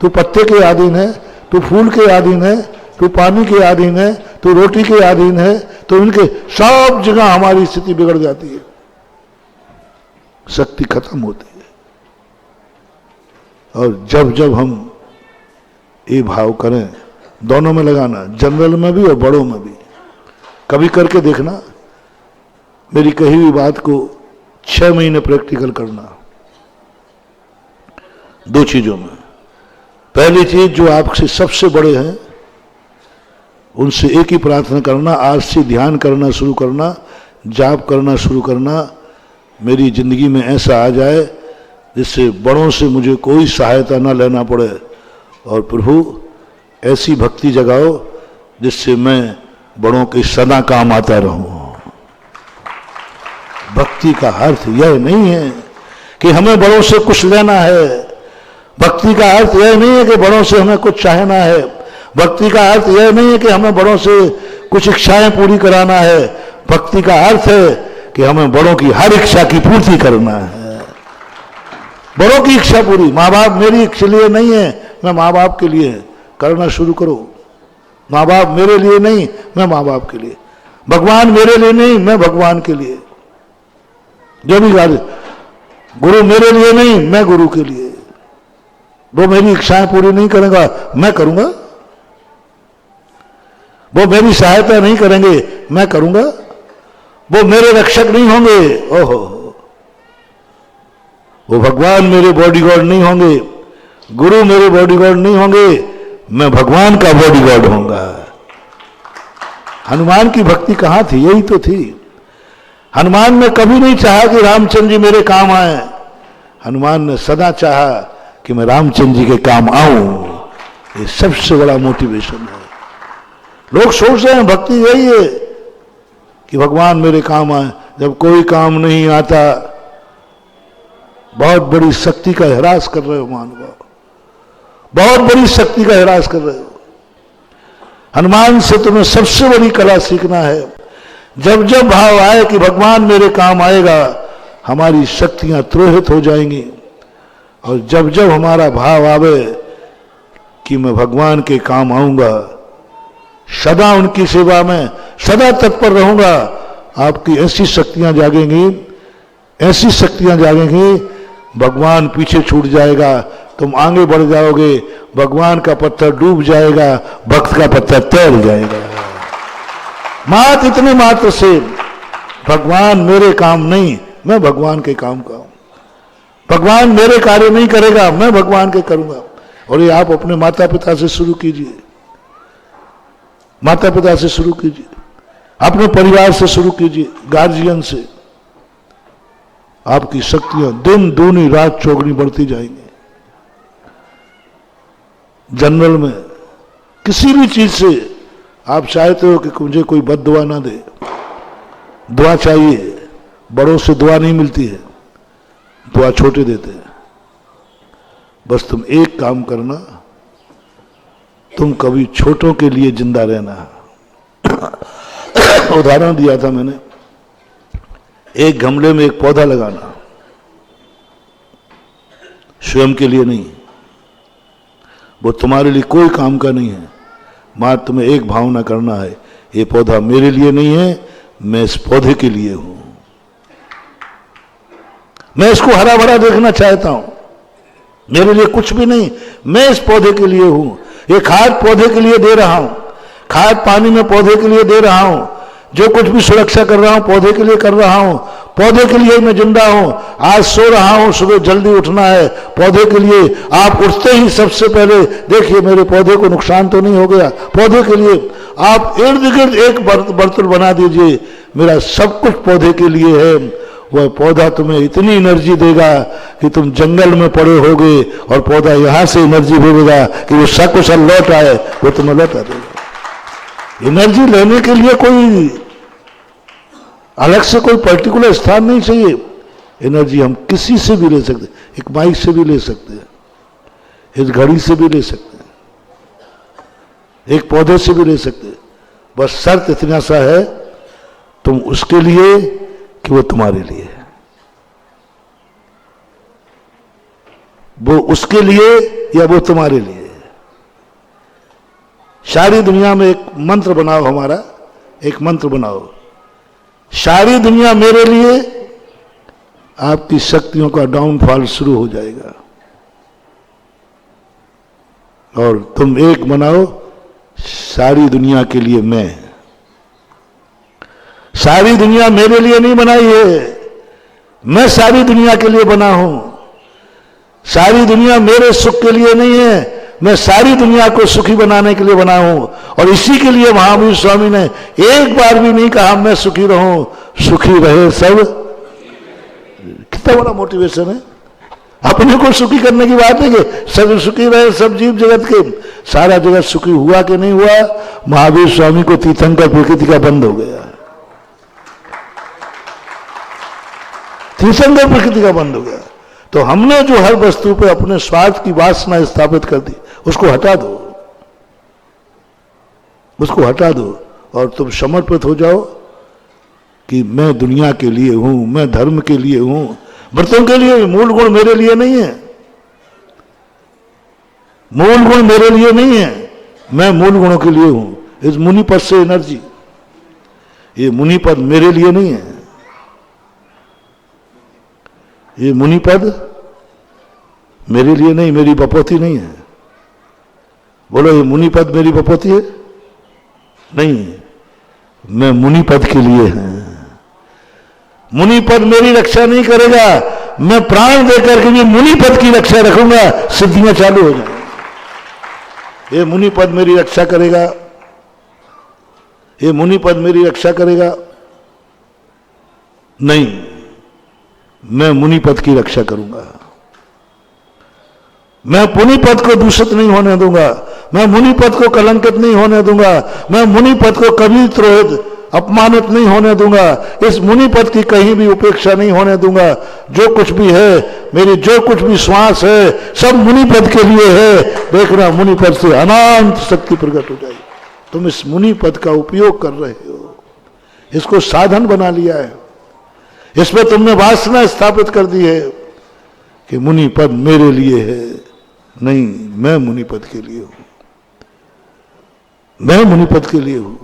A: तू पत्ते के अधीन है, तू फूल के अधीन है, तू पानी के अधीन है, तू रोटी के अधीन है। तो इनके सब जगह हमारी स्थिति बिगड़ जाती है, शक्ति खत्म होती है। और जब जब हम ये भाव करें, दोनों में लगाना, जनरल में भी और बड़ों में भी, कभी करके देखना। मेरी कही हुई बात को 6 महीने प्रैक्टिकल करना। 2 चीजों में, पहली चीज जो आपसे सबसे बड़े हैं उनसे एक ही प्रार्थना करना, आज से ध्यान करना शुरू करना, जाप करना शुरू करना। मेरी जिंदगी में ऐसा आ जाए जिससे बड़ों से मुझे कोई सहायता ना लेना पड़े, और प्रभु ऐसी भक्ति जगाओ जिससे मैं बड़ों के सदा काम आता रहूं। भक्ति का अर्थ यह नहीं है कि हमें बड़ों से कुछ लेना है। भक्ति का अर्थ यह नहीं है कि बड़ों से हमें कुछ चाहना है। भक्ति का अर्थ यह नहीं है कि हमें बड़ों से कुछ इच्छाएं पूरी कराना है। भक्ति का अर्थ है कि हमें बड़ों की हर इच्छा की पूर्ति करना है। बड़ों की इच्छा पूरी, माँ बाप मेरी इच्छा लिए नहीं है, मैं माँ बाप के लिए करना शुरू करो। माँ बाप मेरे लिए नहीं, मैं माँ बाप के लिए। भगवान मेरे लिए नहीं, मैं भगवान के लिए। जो भी कार्य, गुरु मेरे लिए नहीं, मैं गुरु के लिए। वो मेरी इच्छाएं पूरी नहीं करेगा, मैं करूंगा। वो मेरी सहायता नहीं करेंगे, मैं करूंगा। वो मेरे रक्षक नहीं होंगे, ओहो, वो भगवान मेरे बॉडीगार्ड नहीं होंगे, गुरु मेरे बॉडीगार्ड नहीं होंगे, मैं भगवान का बॉडीगार्ड होऊंगा। हनुमान की भक्ति कहां थी? यही तो थी। हनुमान ने कभी नहीं चाहा कि रामचंद्र जी मेरे काम आए। हनुमान ने सदा चाहा कि मैं रामचंद्र जी के काम आऊं। ये सबसे बड़ा मोटिवेशन है। लोग सोच रहे हैं भक्ति यही है कि भगवान मेरे काम आए। जब कोई काम नहीं आता, बहुत बड़ी शक्ति का ह्रास कर रहे हो महानुभाव। बहुत बड़ी शक्ति का ह्रास कर रहे हो। हनुमान से तुम्हें सबसे बड़ी कला सीखना है। जब जब भाव आए कि भगवान मेरे काम आएगा, हमारी शक्तियां त्रोहित हो जाएंगी। और जब जब हमारा भाव आवे कि मैं भगवान के काम आऊंगा, सदा उनकी सेवा में सदा तत्पर रहूंगा, आपकी ऐसी शक्तियां जागेंगी, ऐसी शक्तियां जागेंगी, भगवान पीछे छूट जाएगा, तुम आगे बढ़ जाओगे, भगवान का पत्थर डूब जाएगा, भक्त का पत्थर तैर जाएगा। मात्र इतने मात्र से भगवान मेरे काम नहीं, मैं भगवान के काम का हूं। भगवान मेरे कार्य नहीं करेगा, मैं भगवान के करूंगा। और ये आप अपने माता पिता से शुरू कीजिए, माता पिता से शुरू कीजिए, अपने परिवार से शुरू कीजिए, गार्जियन से। आपकी शक्तियां दिन दूनी रात चौगुनी बढ़ती जाएंगी। जनरल में किसी भी चीज से आप चाहते हो कि मुझे कोई बद दुआ ना दे, दुआ चाहिए, बड़ों से दुआ नहीं मिलती है, दुआ छोटे देते हैं। बस तुम एक काम करना, तुम कभी छोटों के लिए जिंदा रहना। उदाहरण दिया था मैंने, एक गमले में एक पौधा लगाना, स्वयं के लिए नहीं, वो तुम्हारे लिए कोई काम का नहीं है। मात्र तुम्हें एक भावना करना है, ये पौधा मेरे लिए नहीं है, मैं इस पौधे के लिए हूं, मैं इसको हरा भरा देखना चाहता हूं, मेरे लिए कुछ भी नहीं, मैं इस पौधे के लिए हूं। ये खाद पौधे के लिए दे रहा हूं, खाद पानी में पौधे के लिए दे रहा हूं, जो कुछ भी सुरक्षा कर रहा हूं पौधे के लिए कर रहा हूं, पौधे के लिए मैं जिंदा हूं। आज सो रहा हूं, सुबह जल्दी उठना है पौधे के लिए। आप उठते ही सबसे पहले देखिए मेरे पौधे को नुकसान तो नहीं हो गया, पौधे के लिए आप इर्द गिर्द एक बर्तन बना दीजिए, मेरा सब कुछ पौधे के लिए है। वह पौधा तुम्हें इतनी एनर्जी देगा कि तुम जंगल में पड़े होगे और पौधा यहां से एनर्जी भेजेगा कि वो सकुशल लौट आए, वो तुम्हें लौटा देगा। एनर्जी लेने के लिए कोई अलग से कोई पर्टिकुलर स्थान नहीं चाहिए। एनर्जी हम किसी से भी ले सकते, एक माइक से भी ले सकते हैं, इस घड़ी से भी ले सकते हैं, एक पौधे से भी ले सकते हैं। बस शर्त इतना सा है, तुम उसके लिए कि वो तुम्हारे लिए है, वो उसके लिए या वो तुम्हारे लिए। सारी दुनिया में एक मंत्र बनाओ, हमारा एक मंत्र बनाओ, सारी दुनिया मेरे लिए, आपकी शक्तियों का डाउनफॉल शुरू हो जाएगा। और तुम एक बनाओ, सारी दुनिया के लिए मैं। सारी दुनिया मेरे लिए नहीं बनाई है, मैं सारी दुनिया के लिए बना हूं। सारी दुनिया मेरे सुख के लिए नहीं है, मैं सारी दुनिया को सुखी बनाने के लिए बना हूं। और इसी के लिए महावीर स्वामी ने एक बार भी नहीं कहा मैं सुखी रहूं, सुखी रहे सब। कितना बड़ा मोटिवेशन है, अपने को सुखी करने की बात है कि सब सुखी रहे, सब जीव जगत के। सारा जगत सुखी हुआ कि नहीं हुआ, महावीर स्वामी को तीर्थंकर प्रकृति का बंद हो गया, तीर्थंकर प्रकृति का बंद हो गया। तो हमने जो हर वस्तु पे अपने स्वार्थ की वासना स्थापित कर दी, उसको हटा दो, उसको हटा दो और तुम समर्पित हो जाओ कि मैं दुनिया के लिए हूं, मैं धर्म के लिए हूं, व्रतों के लिए। मूल गुण मेरे लिए नहीं है, मूल गुण मेरे लिए नहीं है, मैं मूल गुणों के लिए हूं। इस मुनि पद से एनर्जी, ये मुनि पद मेरे लिए नहीं है, ये मुनि पद मेरे लिए नहीं, मेरी बपौती नहीं है। बोलो, ये मुनि पद मेरी बपौती है? नहीं, मैं मुनि पद के लिए है। मुनि पद मेरी रक्षा नहीं करेगा, मैं प्राण देकर के भी मुनि पद की रक्षा रखूंगा, सिद्धियां चालू हो जाएंगी। ये मुनि पद मेरी रक्षा करेगा, ये मुनि पद मेरी रक्षा करेगा नहीं, मैं मुनि पद की रक्षा करूंगा। मैं मुनि पद को दूषित नहीं होने दूंगा, मैं मुनि पद को कलंकित नहीं होने दूंगा, मैं मुनि पद को कभी त्रोहित अपमानित नहीं होने दूंगा, इस मुनि पद की कहीं भी उपेक्षा नहीं होने दूंगा। जो कुछ भी है, मेरी जो कुछ भी श्वास है, सब मुनि पद के लिए है। देखना मुनि पद से अनंत शक्ति प्रकट हो जाएगी। तुम इस मुनि पद का उपयोग कर रहे हो, इसको साधन बना लिया है, इसमें तुमने वासना स्थापित कर दी है कि मुनि पद मेरे लिए है। नहीं, मैं मुनि पद के लिए हूं, मैं मुनि पद के लिए हूं,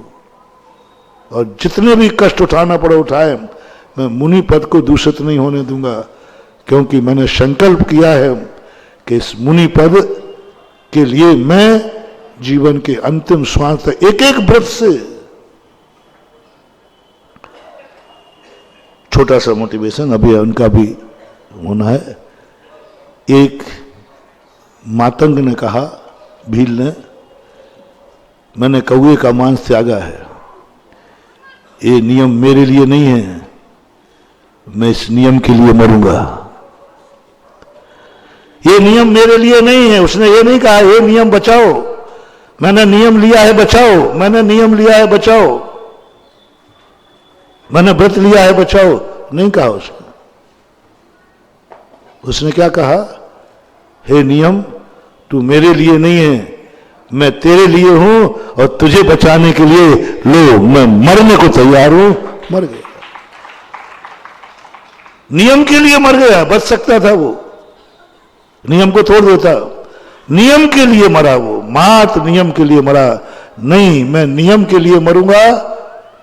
A: और जितने भी कष्ट उठाना पड़े उठाए, मैं मुनि पद को दूषित नहीं होने दूंगा, क्योंकि मैंने संकल्प किया है कि इस मुनि पद के लिए मैं जीवन के अंतिम श्वास तक एक एक व्रत से छोटा सा मोटिवेशन अभी उनका भी होना है। एक मातंग ने कहा, भील ने, मैंने कौए का मांस त्यागा है, ये नियम मेरे लिए नहीं है, मैं इस नियम के लिए मरूंगा। ये नियम मेरे लिए नहीं है। उसने ये नहीं कहा ये नियम बचाओ, मैंने नियम लिया है बचाओ, मैंने नियम लिया है बचाओ, मैंने व्रत लिया है बचाओ, नहीं कहा उसने। उसने क्या कहा, हे नियम तू मेरे लिए नहीं है, मैं तेरे लिए हूं और तुझे बचाने के लिए लो मैं मरने को तैयार हूं। मर गया, नियम के लिए मर गया। बच सकता था वो, नियम को तोड़ देता, नियम के लिए मरा वो, मात नियम के लिए मरा। नहीं, मैं नियम के लिए मरूंगा।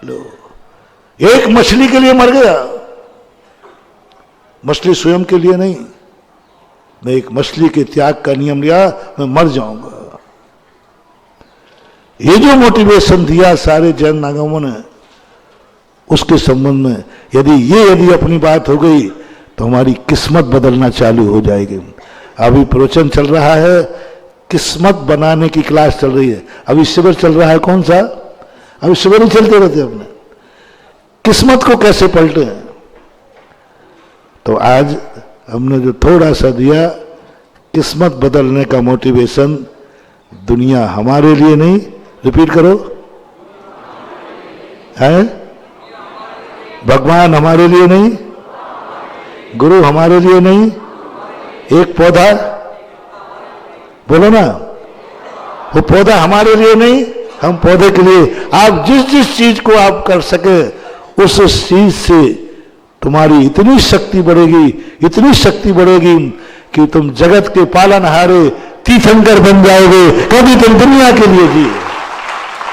A: लो, एक मछली के लिए मर गया, मछली स्वयं के लिए नहीं, मैं एक मछली के त्याग का नियम लिया, मैं मर जाऊंगा। ये जो मोटिवेशन दिया सारे जैन नागमों ने, उसके संबंध में यदि अपनी बात हो गई तो हमारी किस्मत बदलना चालू हो जाएगी। अभी प्रवचन चल रहा है, किस्मत बनाने की क्लास चल रही है। अभी शिविर चल रहा है, कौन सा? अभी शिविर ही चलते रहते अपने, किस्मत को कैसे पलटे। तो आज हमने जो थोड़ा सा दिया, किस्मत बदलने का मोटिवेशन, दुनिया हमारे लिए नहीं, रिपीट करो, है भगवान हमारे लिए नहीं, गुरु हमारे लिए नहीं, एक पौधा, बोलो ना, वो पौधा हमारे लिए नहीं, हम पौधे के लिए। आप जिस जिस चीज को आप कर सके उस चीज से तुम्हारी इतनी शक्ति बढ़ेगी, इतनी शक्ति बढ़ेगी कि तुम जगत के पालनहारे तीर्थंकर बन जाओगे, कभी तुम दुनिया के लिए जिए।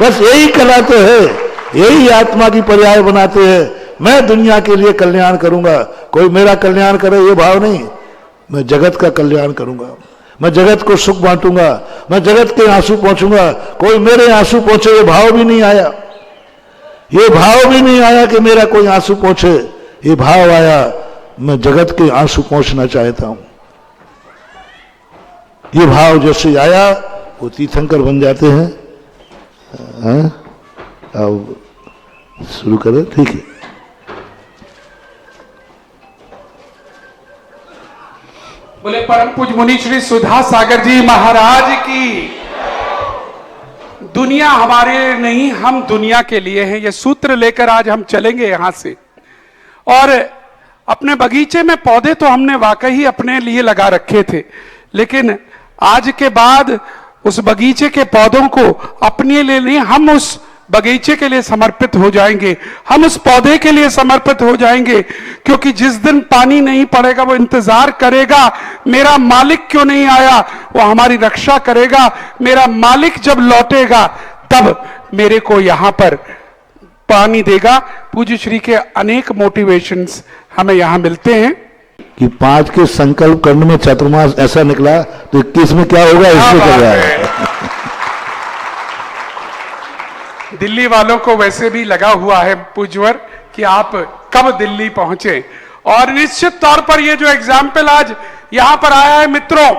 A: बस यही कला तो है, यही आत्मा की पर्याय बनाते हैं। मैं दुनिया के लिए कल्याण करूंगा, कोई मेरा कल्याण करे ये भाव नहीं, मैं जगत का कल्याण करूंगा, मैं जगत को सुख बांटूंगा, मैं जगत के आंसू पहुंचूंगा। कोई मेरे आंसू पहुंचे ये भाव भी नहीं आया, ये भाव भी नहीं आया कि मेरा कोई आंसू पहुंचे। ये भाव आया मैं जगत के आंसू पहुंचना चाहता हूं। ये भाव जैसे आया वो तीर्थंकर बन जाते हैं। अब शुरू करें, ठीक है।
B: बोले परम पूज मुनि श्री सुधा सागर जी महाराज की। दुनिया हमारे नहीं, हम दुनिया के लिए हैं। ये सूत्र लेकर आज हम चलेंगे यहां से। और अपने बगीचे में पौधे तो हमने वाकई अपने लिए लगा रखे थे, लेकिन आज के बाद उस बगीचे के पौधों को अपने लिए नहीं, हम उस बगीचे के लिए समर्पित हो जाएंगे, हम उस पौधे के लिए समर्पित हो जाएंगे। क्योंकि जिस दिन पानी नहीं पड़ेगा वो इंतजार करेगा, मेरा मालिक क्यों नहीं आया, वो हमारी रक्षा करेगा। मेरा मालिक जब लौटेगा तब मेरे को यहां पर पानी देगा। पूज्य श्री के अनेक मोटिवेशंस हमें यहां मिलते हैं
A: कि 5 के संकल्प करने में चतुर्मास ऐसा निकला, तो 21 में क्या होगा इसमें कर रहा है।
B: दिल्ली वालों को वैसे भी लगा हुआ है पूज्यवर कि आप कब दिल्ली पहुंचे। और निश्चित तौर पर ये जो एग्जाम्पल आज यहां पर आया है मित्रों,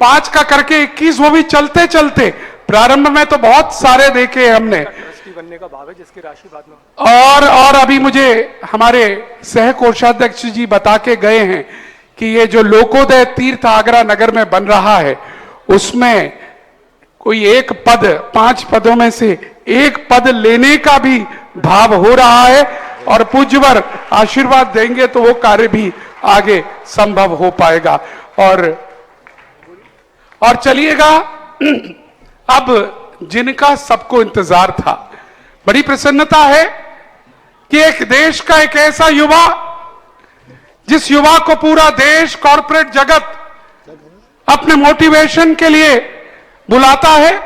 B: 5 का करके 21, वो भी चलते चलते। प्रारंभ में तो बहुत सारे देखे हमने,
C: बनने का भाव है जिसकी राशि बाद में।
B: और अभी मुझे हमारे सह कोषाध्यक्ष जी बता के गए हैं कि ये जो लोकोदय तीर्थ आगरा नगर में बन रहा है, उसमें कोई एक पद, 5 पदों में से एक पद लेने का भी भाव हो रहा है और पूज्यवर आशीर्वाद देंगे तो वो कार्य भी आगे संभव हो पाएगा। और चलिएगा, अब जिनका सबको इंतजार था, बड़ी प्रसन्नता है कि एक देश का एक ऐसा युवा, जिस युवा को पूरा देश, कॉरपोरेट जगत अपने मोटिवेशन के लिए बुलाता है,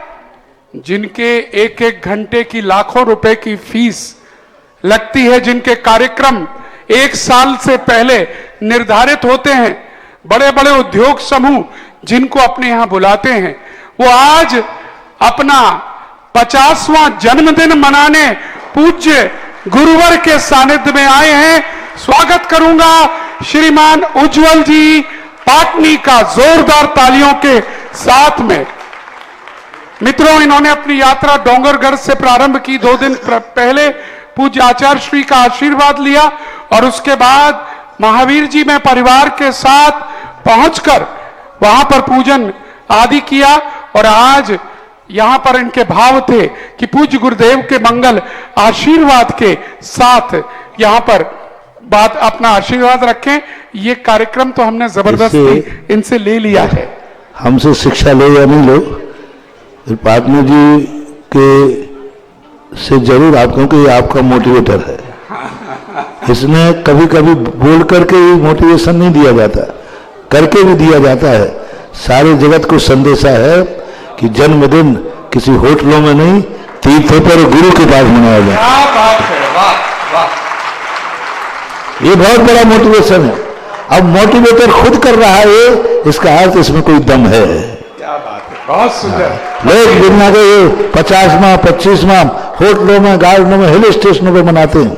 B: जिनके एक एक घंटे की लाखों रुपए की फीस लगती है, जिनके कार्यक्रम एक साल से पहले निर्धारित होते हैं, बड़े बड़े उद्योग समूह जिनको अपने यहां बुलाते हैं, वो आज अपना 50वां जन्मदिन मनाने पूज्य गुरुवर के सानिध्य में आए हैं। स्वागत करूंगा श्रीमान उज्जवल जी पाटनी का जोरदार तालियों के साथ में। मित्रों, इन्होंने अपनी यात्रा डोंगरगढ़ से प्रारंभ की। 2 दिन पहले पूज्य आचार्य श्री का आशीर्वाद लिया और उसके बाद महावीर जी में परिवार के साथ पहुंचकर वहां पर पूजन आदि किया और आज यहां पर इनके भाव थे कि पूज्य गुरुदेव के मंगल आशीर्वाद के साथ यहां पर बात अपना आशीर्वाद रखें। ये कार्यक्रम तो हमने जबरदस्ती इनसे ले लिया है।
A: हमसे शिक्षा लो या नहीं लो, पाटनी जी के से जरूर आप, क्योंकि ये आपका मोटिवेटर है। इसने कभी कभी बोल करके ही मोटिवेशन नहीं दिया जाता, करके भी दिया जाता है। सारे जगत को संदेशा है कि जन्मदिन किसी होटलों में नहीं, तीर्थों पर गुरु के पास मनाया जाए।
B: क्या बात है, वाह वाह।
A: ये बहुत बड़ा मोटिवेशन है। अब मोटिवेटर खुद कर रहा है, इसका अर्थ इसमें कोई दम है।
B: क्या बात है, बहुत सुंदर।
A: लोग दुनिया के ये 50वां 25वां होटलों में, गार्डनों में, हिल स्टेशनों पर मनाते हैं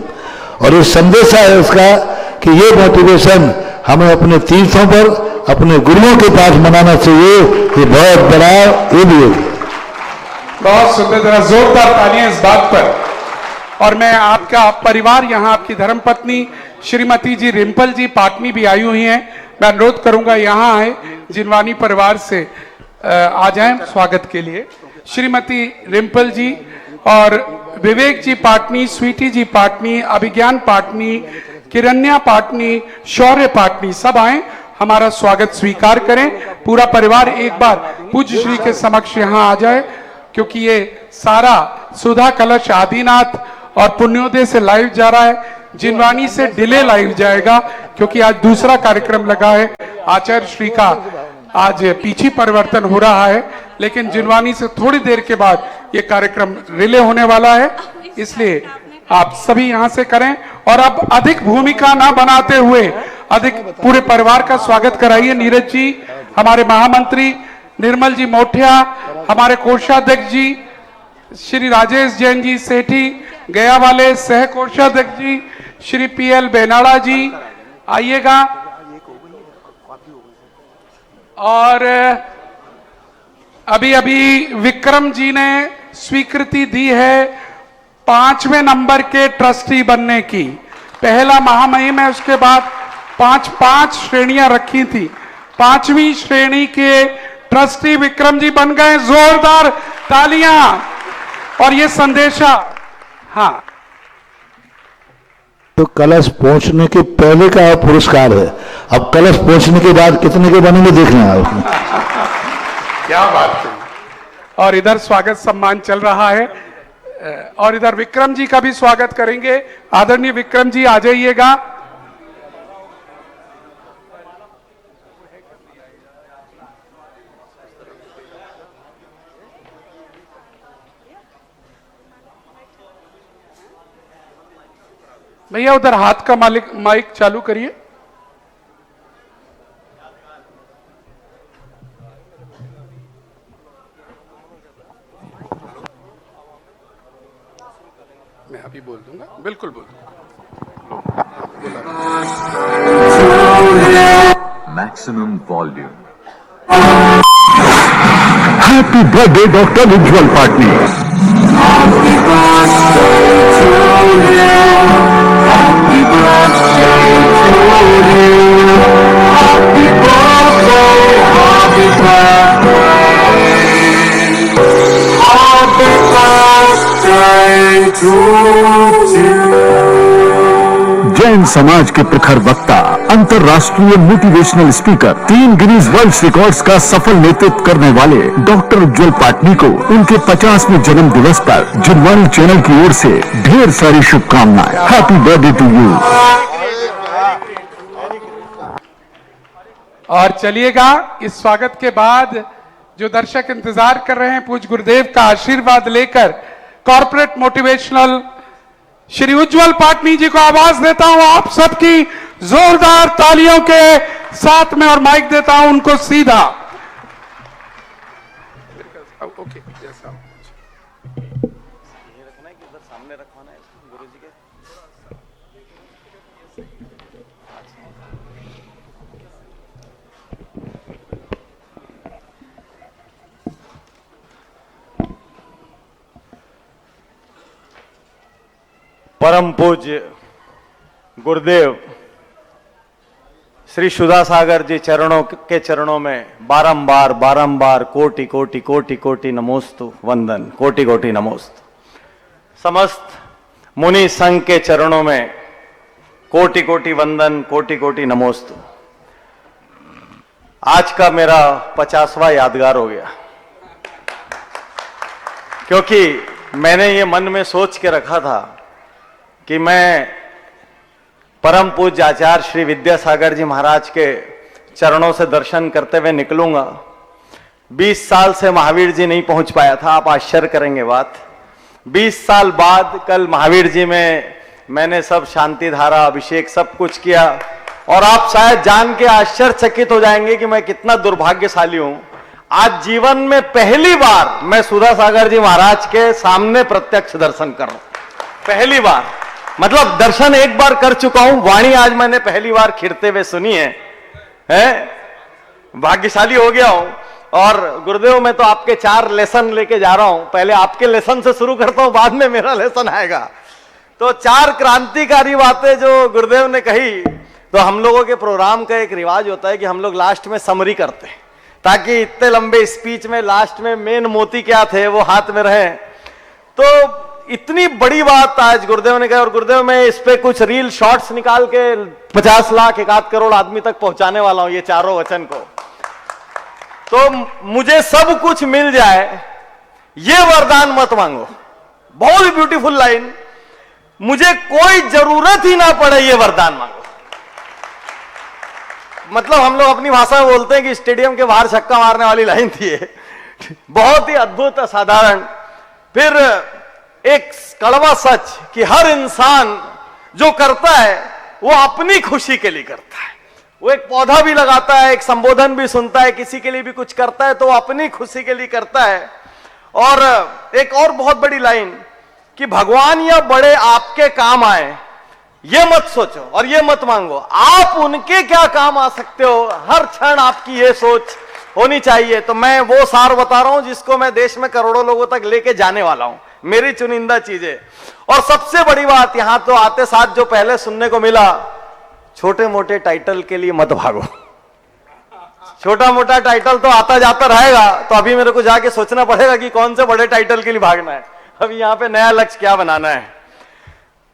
A: और ये संदेशा है उसका कि ये मोटिवेशन हमें अपने तीर्थों पर, अपने गुरुओं के पास मनाना चाहिए। ये बहुत बड़ा ये भी है।
B: बहुत सुंदर, जरा जोरदार तालियां इस बात पर। और मैं आपका परिवार, यहाँ आपकी धर्मपत्नी श्रीमती जी रिम्पल जी पाटनी भी आई हुई हैं। मैं अनुरोध करूंगा यहाँ आए, जिनवानी परिवार से आ जाएं स्वागत के लिए। श्रीमती रिम्पल जी और विवेक जी पाटनी, स्वीटी जी पाटनी, अभिज्ञान पाटनी, किरण्या पाटनी, शौर्य पाटनी, सब आए, हमारा स्वागत स्वीकार करें। पूरा परिवार एक बार पूज्य श्री के समक्ष यहाँ आ जाए, क्योंकि ये सारा सुधा कलश आदिनाथ और पुण्योदय से लाइव जा रहा है। जिनवानी से डिले लाइव जाएगा क्योंकि आज दूसरा कार्यक्रम लगा है। आचार्य श्री का आज पीछे परिवर्तन हो रहा है, लेकिन जिनवानी से थोड़ी देर के बाद ये कार्यक्रम रिले होने वाला है, इसलिए आप सभी यहां से करें। और अब अधिक भूमिका ना बनाते हुए अधिक पूरे परिवार का स्वागत कराइए। नीरज जी, हमारे महामंत्री, निर्मल जी मोठिया, हमारे कोषाध्यक्ष जी श्री राजेश जैन जी सेठी, गया वाले सह कोषाध्यक्ष जी श्री PL बेनाड़ा जी, आइएगा। और अभी अभी विक्रम जी ने स्वीकृति दी है 5वें नंबर के ट्रस्टी बनने की। पहला महामहिम है, उसके बाद 5 श्रेणियां रखी थी। 5वीं श्रेणी के ट्रस्टी विक्रम जी बन गए। जोरदार तालियां। और ये संदेशा, हाँ,
A: तो कलश पहुंचने के पहले का पुरस्कार है। अब कलश पहुंचने के बाद कितने के बनेंगे देखना है उसमें।
B: क्या बात है। और इधर स्वागत सम्मान चल रहा है और इधर विक्रम जी का भी स्वागत करेंगे। आदरणीय विक्रम जी आ जाइएगा। भैया उधर हाथ का माइक चालू करिए। मैं अभी बोल दूंगा, बिल्कुल बोल दूंगा।
D: Maximum volume. Happy birthday, Dr. Ujjwal Patni. Happy birthday to you. Happy birthday to you. Happy birthday, happy birthday. Happy birthday. Jain समाज के प्रखर वक्ता, अंतर्राष्ट्रीय motivational speaker, 3 Guinness world records का सफल नेतृत्व करने वाले डॉक्टर उज्ज्वल पाटनी को उनके 50वें जन्म दिवस पर जुनवाणी चैनल की ओर से ढेर सारी शुभकामनाएं। Happy birthday to you.
B: और चलिएगा, इस स्वागत के बाद जो दर्शक इंतजार कर रहे हैं पूज्य गुरुदेव का आशीर्वाद लेकर, कॉर्पोरेट मोटिवेशनल श्री उज्ज्वल पाटनी जी को आवाज देता हूं आप सबकी जोरदार तालियों के साथ में, और माइक देता हूं उनको सीधा। ओके,
E: परम पूज्य गुरुदेव श्री सुधा सागर जी चरणों में बारंबार बारंबार कोटि कोटि कोटि कोटि नमोस्तु वंदन, कोटि कोटि नमोस्तु। समस्त मुनि संघ के चरणों में कोटि कोटि वंदन, कोटि कोटि नमोस्तु। आज का मेरा 50वां यादगार हो गया, क्योंकि मैंने ये मन में सोच के रखा था कि मैं परम पूज्य आचार्य श्री विद्यासागर जी महाराज के चरणों से दर्शन करते हुए निकलूंगा। 20 साल से महावीर जी नहीं पहुंच पाया था, आप आश्चर्य करेंगे बात। 20 साल बाद कल महावीर जी में मैंने सब शांति धारा, अभिषेक सब कुछ किया, और आप शायद जान के आश्चर्यचकित हो जाएंगे कि मैं कितना दुर्भाग्यशाली हूं। आज जीवन में पहली बार मैं सुधा सागर जी महाराज के सामने प्रत्यक्ष दर्शन कर रहा हूं। पहली बार, मतलब दर्शन एक बार कर चुका हूं, वाणी आज मैंने पहली बार खिरते हुए सुनी है? भाग्यशाली हो गया हूं। और गुरुदेव, मैं तो आपके 4 लेसन लेके जा रहा हूं। पहले आपके लेसन से शुरू करता हूं, बाद में मेरा लेसन आएगा। तो 4 क्रांतिकारी बातें जो गुरुदेव ने कही, तो हम लोगों के प्रोग्राम का एक रिवाज होता है कि हम लोग लास्ट में समरी करते हैं, ताकि इतने लंबे स्पीच में लास्ट में मेन मोती क्या थे वो हाथ में रहे। तो इतनी बड़ी बात आज गुरुदेव ने कहा, और गुरुदेव मैं इस पे कुछ रील शॉर्ट्स निकाल के 50 लाख 1 करोड़ आदमी तक पहुंचाने वाला हूं, ये चारों वचन को। तो मुझे सब कुछ मिल जाए, ये वरदान मत मांगो। बहुत ही ब्यूटीफुल लाइन, मुझे कोई जरूरत ही ना पड़े, ये वरदान मांगो। मतलब हम लोग अपनी भाषा में बोलते हैं कि स्टेडियम के बाहर छक्का मारने वाली लाइन थी। बहुत ही अद्भुत, असाधारण। फिर एक कड़वा सच कि हर इंसान जो करता है वो अपनी खुशी के लिए करता है। वो एक पौधा भी लगाता है, एक संबोधन भी सुनता है, किसी के लिए भी कुछ करता है तो वो अपनी खुशी के लिए करता है। और एक और बहुत बड़ी लाइन कि भगवान या बड़े आपके काम आए, ये मत सोचो और ये मत मांगो, आप उनके क्या काम आ सकते हो, हर क्षण आपकी ये सोच होनी चाहिए। तो मैं वो सार बता रहा हूं जिसको मैं देश में करोड़ों लोगों तक लेके जाने वाला हूं, मेरी चुनिंदा चीजें। और सबसे बड़ी बात यहां तो आते साथ जो पहले सुनने को मिला, छोटे मोटे टाइटल के लिए मत भागो। छोटा मोटा टाइटल तो आता जाता रहेगा, तो अभी मेरे को जाके सोचना पड़ेगा कि कौन से बड़े टाइटल के लिए भागना है, अभी यहां पे नया लक्ष्य क्या बनाना है।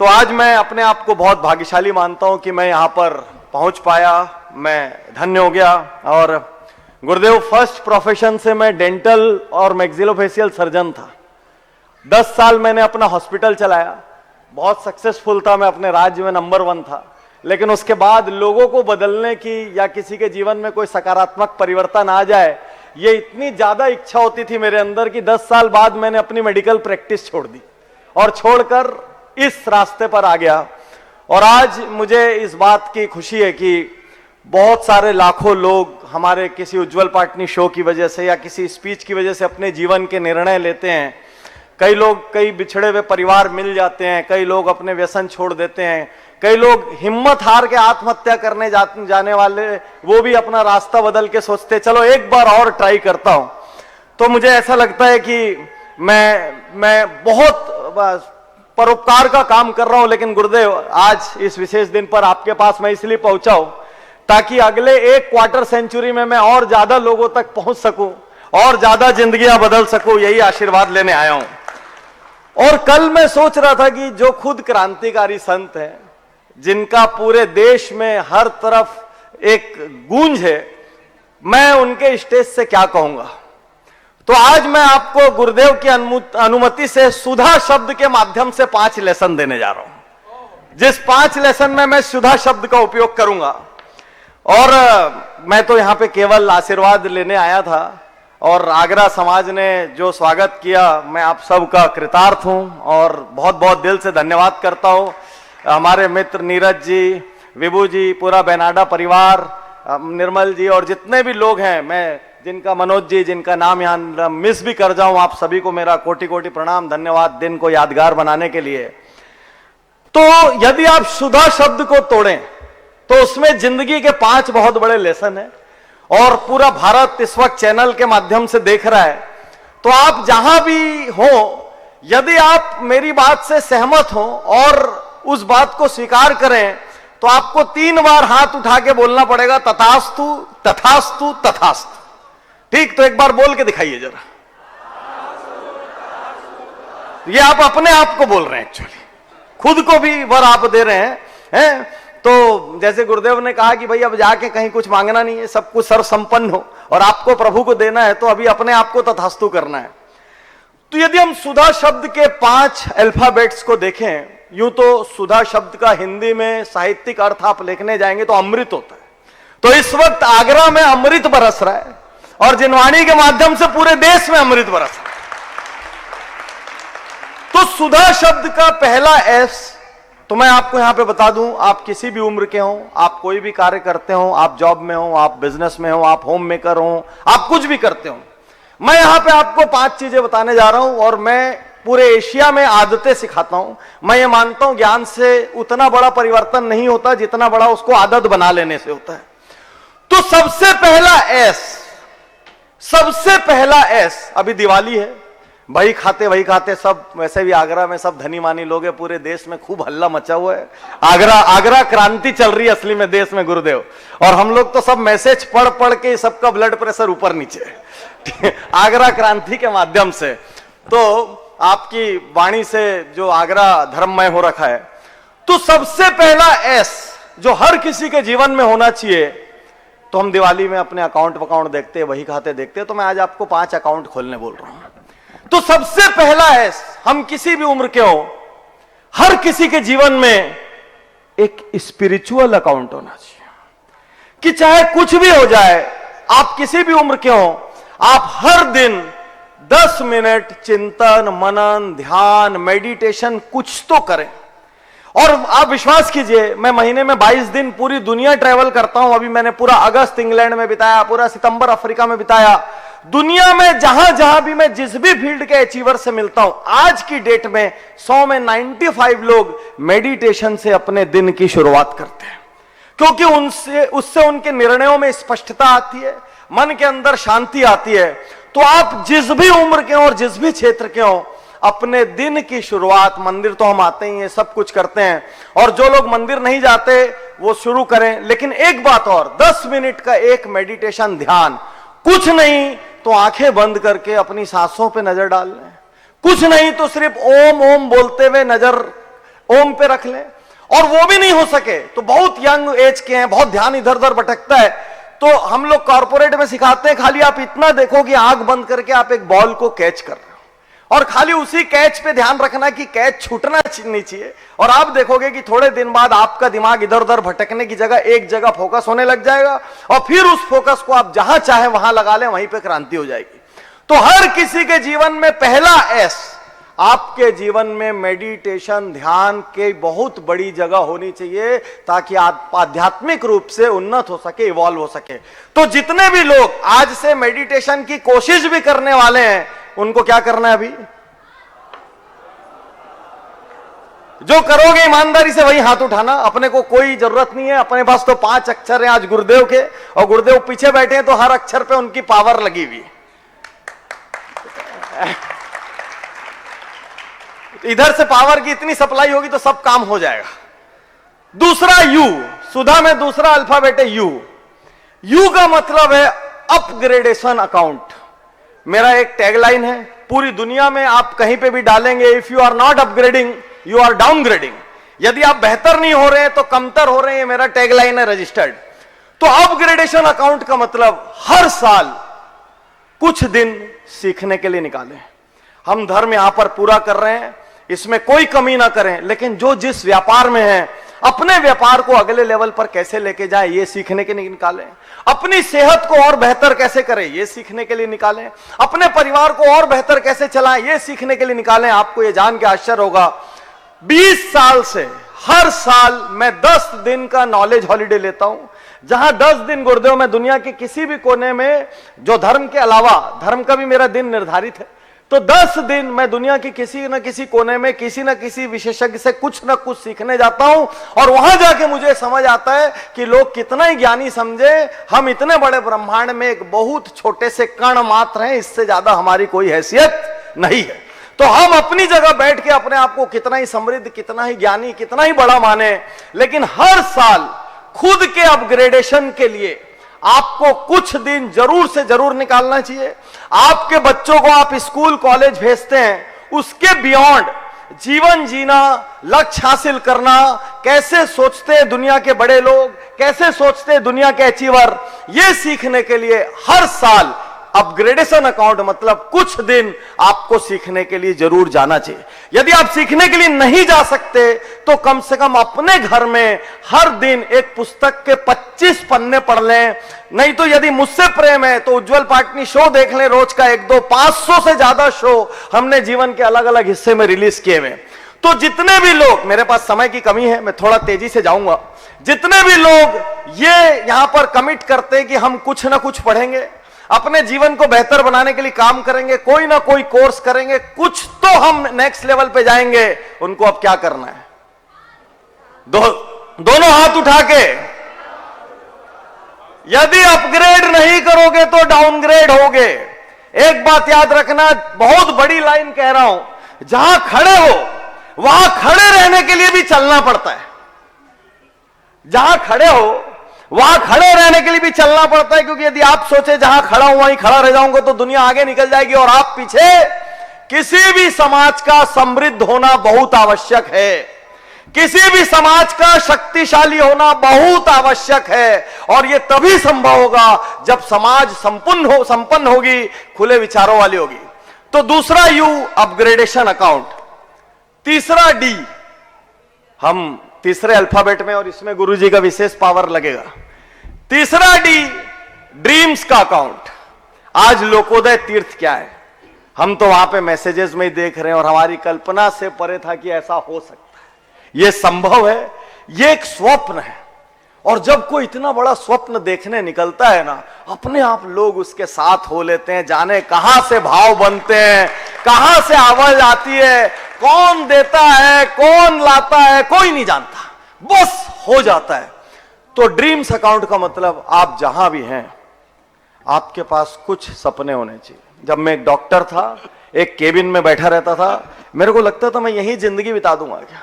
E: तो आज मैं अपने आप को बहुत भाग्यशाली मानता हूं कि मैं यहां पर पहुंच पाया, मैं धन्य हो गया। और गुरुदेव, फर्स्ट प्रोफेशन से मैं डेंटल और मैक्सिलोफेशियल सर्जन था। 10 साल मैंने अपना हॉस्पिटल चलाया, बहुत सक्सेसफुल था, मैं अपने राज्य में नंबर 1 था। लेकिन उसके बाद लोगों को बदलने की या किसी के जीवन में कोई सकारात्मक परिवर्तन आ जाए, ये इतनी ज्यादा इच्छा होती थी मेरे अंदर कि 10 साल बाद मैंने अपनी मेडिकल प्रैक्टिस छोड़ दी और छोड़कर इस रास्ते पर आ गया। और आज मुझे इस बात की खुशी है कि बहुत सारे लाखों लोग हमारे किसी उज्ज्वल पाटनी शो की वजह से या किसी स्पीच की वजह से अपने जीवन के निर्णय लेते हैं। कई लोग कई बिछड़े हुए परिवार मिल जाते हैं, कई लोग अपने व्यसन छोड़ देते हैं, कई लोग हिम्मत हार के आत्महत्या करने जाने वाले वो भी अपना रास्ता बदल के सोचते चलो एक बार और ट्राई करता हूं। तो मुझे ऐसा लगता है कि मैं बहुत परोपकार का काम कर रहा हूं। लेकिन गुरुदेव, आज इस विशेष दिन पर आपके पास मैं इसलिए पहुंचा हूं ताकि अगले 1 क्वार्टर सेंचुरी में मैं और ज्यादा लोगों तक पहुंच सकूं और ज्यादा जिंदगियां बदल सकूं, यही आशीर्वाद लेने आया हूं। और कल मैं सोच रहा था कि जो खुद क्रांतिकारी संत हैं, जिनका पूरे देश में हर तरफ एक गूंज है, मैं उनके स्टेज से क्या कहूंगा। तो आज मैं आपको गुरुदेव की अनुमति से सुधा शब्द के माध्यम से 5 लेसन देने जा रहा हूं, जिस 5 लेसन में मैं सुधा शब्द का उपयोग करूंगा। और मैं तो यहां पे केवल आशीर्वाद लेने आया था, और आगरा समाज ने जो स्वागत किया, मैं आप सबका कृतार्थ हूं और बहुत बहुत दिल से धन्यवाद करता हूं। हमारे मित्र नीरज जी, विभू जी, पूरा बेनाडा परिवार, निर्मल जी और जितने भी लोग हैं, मैं जिनका, मनोज जी, जिनका नाम यहां मिस भी कर जाऊं, आप सभी को मेरा कोटि कोटि प्रणाम, धन्यवाद दिन को यादगार बनाने के लिए। तो यदि आप सुधा शब्द को तोड़ें तो उसमें जिंदगी के 5 बहुत बड़े लेसन हैं, और पूरा भारत इस वक्त चैनल के माध्यम से देख रहा है। तो आप जहां भी हो, यदि आप मेरी बात से सहमत हो और उस बात को स्वीकार करें, तो आपको 3 बार हाथ उठा के बोलना पड़ेगा, तथास्तु तथास्तु तथास्तु। ठीक, तो एक बार बोल के दिखाइए जरा। ये आप अपने आप को बोल रहे हैं, एक्चुअली खुद को भी वर आप दे रहे हैं। तो जैसे गुरुदेव ने कहा कि भाई अब जाके कहीं कुछ मांगना नहीं है, सब कुछ सर्व संपन्न हो और आपको प्रभु को देना है, तो अभी अपने आप को तथास्तु करना है। तो यदि हम सुधा शब्द के 5 अल्फाबेट्स को देखें, यूं तो सुधा शब्द का हिंदी में साहित्यिक अर्थ आप लिखने जाएंगे तो अमृत होता है। तो इस वक्त आगरा में अमृत बरस रहा है और जिनवाणी के माध्यम से पूरे देश में अमृत बरस रहा है। तो सुधा शब्द का पहला एस, तो मैं आपको यहां पे बता दूं, आप किसी भी उम्र के हो, आप कोई भी कार्य करते हो, आप जॉब में हो, आप बिजनेस में हो, आप होम मेकर हो, आप कुछ भी करते हो, मैं यहां पे आपको 5 चीजें बताने जा रहा हूं। और मैं पूरे एशिया में आदतें सिखाता हूं। मैं ये मानता हूं ज्ञान से उतना बड़ा परिवर्तन नहीं होता जितना बड़ा उसको आदत बना लेने से होता है। तो सबसे पहला एस, अभी दिवाली है, वही खाते सब, वैसे भी आगरा में सब धनी मानी लोग हैं, पूरे देश में खूब हल्ला मचा हुआ है। आगरा क्रांति चल रही है असली में देश में गुरुदेव, और हम लोग तो सब मैसेज पढ़ के सबका ब्लड प्रेशर ऊपर नीचे आगरा क्रांति के माध्यम से। तो आपकी वाणी से जो आगरा धर्ममय हो रखा है। तो सबसे पहला एस जो हर किसी के जीवन में होना चाहिए, तो हम दिवाली में अपने अकाउंट देखते हैं, वही खाते देखते हैं, तो मैं आज आपको 5 अकाउंट खोलने बोल रहा हूं। तो सबसे पहला है, हम किसी भी उम्र के हो, हर किसी के जीवन में एक स्पिरिचुअल अकाउंट होना चाहिए, कि चाहे कुछ भी हो जाए, आप किसी भी उम्र के हो, आप हर दिन 10 मिनट चिंतन, मनन, ध्यान, मेडिटेशन कुछ तो करें। और आप विश्वास कीजिए, मैं महीने में 22 दिन पूरी दुनिया ट्रैवल करता हूं। अभी मैंने पूरा अगस्त इंग्लैंड में बिताया, पूरा सितंबर अफ्रीका में बिताया। दुनिया में जहां जहां भी मैं जिस भी फील्ड के अचीवर से मिलता हूं, आज की डेट में 100 में 95 लोग मेडिटेशन से अपने दिन की शुरुआत करते हैं, क्योंकि उससे उनके निर्णयों में स्पष्टता आती है, मन के अंदर शांति आती है। तो आप जिस भी उम्र के हो और जिस भी क्षेत्र के हो, अपने दिन की शुरुआत, मंदिर तो हम आते ही हैं, सब कुछ करते हैं, और जो लोग मंदिर नहीं जाते वो शुरू करें। लेकिन एक बात और, 10 मिनट का एक मेडिटेशन ध्यान, कुछ नहीं तो आंखें बंद करके अपनी सांसों पे नजर डाल लें, कुछ नहीं तो सिर्फ ओम ओम बोलते हुए नजर ओम पे रख लें। और वो भी नहीं हो सके तो बहुत यंग एज के हैं, बहुत ध्यान इधर उधर भटकता है, तो हम लोग कॉर्पोरेट में सिखाते हैं, खाली आप इतना देखो कि आंख बंद करके आप एक बॉल को कैच कर रहे हो, और खाली उसी कैच पे ध्यान रखना कि कैच छूटना नहीं चाहिए। और आप देखोगे कि थोड़े दिन बाद आपका दिमाग इधर उधर भटकने की जगह एक जगह फोकस होने लग जाएगा, और फिर उस फोकस को आप जहां चाहे वहां लगा लें, वहीं पे क्रांति हो जाएगी। तो हर किसी के जीवन में पहला एस, आपके जीवन में मेडिटेशन, ध्यान के बहुत बड़ी जगह होनी चाहिए, ताकि आप आध्यात्मिक रूप से उन्नत हो सके, इवॉल्व हो सके। तो जितने भी लोग आज से मेडिटेशन की कोशिश भी करने वाले हैं, उनको क्या करना है? अभी जो करोगे ईमानदारी से वही हाथ उठाना, अपने को कोई जरूरत नहीं है। अपने पास तो 5 अक्षर हैं आज गुरुदेव के, और गुरुदेव पीछे बैठे हैं, तो हर अक्षर पे उनकी पावर लगी हुई है। इधर से पावर की इतनी सप्लाई होगी तो सब काम हो जाएगा। दूसरा यू, सुधा में दूसरा अल्फाबेट है यू। यू का मतलब है अपग्रेडेशन अकाउंट। मेरा एक टैगलाइन है, पूरी दुनिया में आप कहीं पे भी डालेंगे, if you are not upgrading you are downgrading. यदि आप बेहतर नहीं हो रहे हैं तो कमतर हो रहे हैं, ये मेरा टैगलाइन है रजिस्टर्ड। तो अपग्रेडेशन अकाउंट का मतलब हर साल कुछ दिन सीखने के लिए निकालें। हम धर्म यहां पर पूरा कर रहे हैं, इसमें कोई कमी ना करें, लेकिन जो जिस व्यापार में है अपने व्यापार को अगले लेवल पर कैसे लेके जाए ये सीखने के लिए निकालें। अपनी सेहत को और बेहतर कैसे करें ये सीखने के लिए निकालें। अपने परिवार को और बेहतर कैसे चलाएं ये सीखने के लिए निकालें। आपको ये जान के आश्चर्य होगा, 20 साल से हर साल मैं 10 दिन का नॉलेज हॉलिडे लेता हूं, जहां 10 दिन गुरुदेव में दुनिया के किसी भी कोने में, जो धर्म के अलावा, धर्म का भी मेरा दिन निर्धारित है, तो 10 दिन मैं दुनिया के किसी न किसी कोने में किसी न किसी विशेषज्ञ से कुछ न कुछ सीखने जाता हूं। और वहां जाके मुझे समझ आता है कि लोग कितना ही ज्ञानी समझे, हम इतने बड़े ब्रह्मांड में एक बहुत छोटे से कण मात्र हैं, इससे ज्यादा हमारी कोई हैसियत नहीं है। तो हम अपनी जगह बैठ के अपने आप को कितना ही समृद्ध, कितना ही ज्ञानी, कितना ही बड़ा माने, लेकिन हर साल खुद के अपग्रेडेशन के लिए आपको कुछ दिन जरूर से जरूर निकालना चाहिए। आपके बच्चों को आप स्कूल कॉलेज भेजते हैं, उसके बियॉन्ड जीवन जीना, लक्ष्य हासिल करना, कैसे सोचते हैं दुनिया के बड़े लोग, कैसे सोचते हैं दुनिया के अचीवर, ये सीखने के लिए हर साल अपग्रेडेशन अकाउंट मतलब कुछ दिन आपको सीखने के लिए जरूर जाना चाहिए। यदि आप सीखने के लिए नहीं जा सकते तो कम से कम अपने घर में हर दिन एक पुस्तक के 25 पन्ने पढ़ लें। नहीं तो यदि मुझसे प्रेम है तो उज्जवल पाटनी शो देख लें, रोज का 1-2 500 से ज्यादा शो हमने जीवन के अलग अलग हिस्से में रिलीज किए हुए। तो जितने भी लोग, मेरे पास समय की कमी है, मैं थोड़ा तेजी से जाऊंगा, जितने भी लोग ये यहां पर कमिट करते हैं कि हम कुछ ना कुछ पढ़ेंगे, अपने जीवन को बेहतर बनाने के लिए काम करेंगे, कोई ना कोई कोर्स करेंगे, कुछ तो हम नेक्स्ट लेवल पे जाएंगे, उनको अब क्या करना है? दोनों हाथ उठा के, यदि अपग्रेड नहीं करोगे तो डाउनग्रेड होगे। एक बात याद रखना, बहुत बड़ी लाइन कह रहा हूं, जहां खड़े हो वहां खड़े रहने के लिए भी चलना पड़ता है। जहां खड़े हो वहां खड़े रहने के लिए भी चलना पड़ता है, क्योंकि यदि आप सोचे जहां खड़ा हूं वहीं खड़ा रह जाऊंगा तो दुनिया आगे निकल जाएगी और आप पीछे। किसी भी समाज का समृद्ध होना बहुत आवश्यक है, किसी भी समाज का शक्तिशाली होना बहुत आवश्यक है, और यह तभी संभव होगा जब समाज संपन्न होगी, खुले विचारों वाली होगी। तो दूसरा यू अपग्रेडेशन अकाउंट। तीसरा डी, हम तीसरे अल्फाबेट में और इसमें गुरुजी का विशेष पावर लगेगा। तीसरा डी, ड्रीम्स का अकाउंट। आज लोकोदय तीर्थ क्या है, हम तो वहां पे मैसेजेस में ही देख रहे हैं और हमारी कल्पना से परे था कि ऐसा हो सकता है, यह संभव है, यह एक स्वप्न है। और जब कोई इतना बड़ा स्वप्न देखने निकलता है ना, अपने आप लोग उसके साथ हो लेते हैं। जाने कहां से भाव बनते हैं, कहां से आवाज आती है, कौन देता है, कौन लाता है, कोई नहीं जानता, बस हो जाता है। तो ड्रीम्स अकाउंट का मतलब आप जहां भी हैं आपके पास कुछ सपने होने चाहिए। जब मैं एक डॉक्टर था, एक केबिन में बैठा रहता था, मेरे को लगता था मैं यही जिंदगी बिता दूंगा क्या,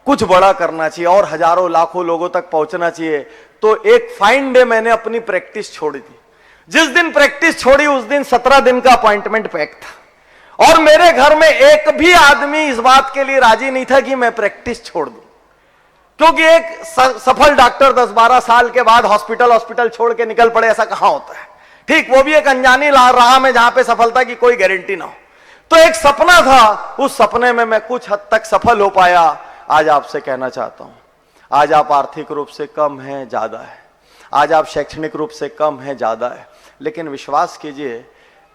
E: कुछ बड़ा करना चाहिए और हजारों लाखों लोगों तक पहुंचना चाहिए। तो एक फाइन डे मैंने अपनी प्रैक्टिस छोड़ी थी। जिस दिन प्रैक्टिस छोड़ी उस दिन 17 दिन का अपॉइंटमेंट पैक था, और मेरे घर में एक भी आदमी इस बात के लिए राजी नहीं था कि मैं प्रैक्टिस छोड़ दूं, क्योंकि एक सफल डॉक्टर 10-12 साल के बाद हॉस्पिटल छोड़ के निकल पड़े, ऐसा कहां होता है। ठीक, वो भी एक अनजानी राह में जहां पे सफलता की कोई गारंटी ना हो। तो एक सपना था, उस सपने में मैं कुछ हद तक सफल हो पाया। आज आपसे कहना चाहता हूं, आज आप आर्थिक रूप से कम हैं, ज्यादा है, आज आप शैक्षणिक रूप से कम हैं, ज्यादा है, लेकिन विश्वास कीजिए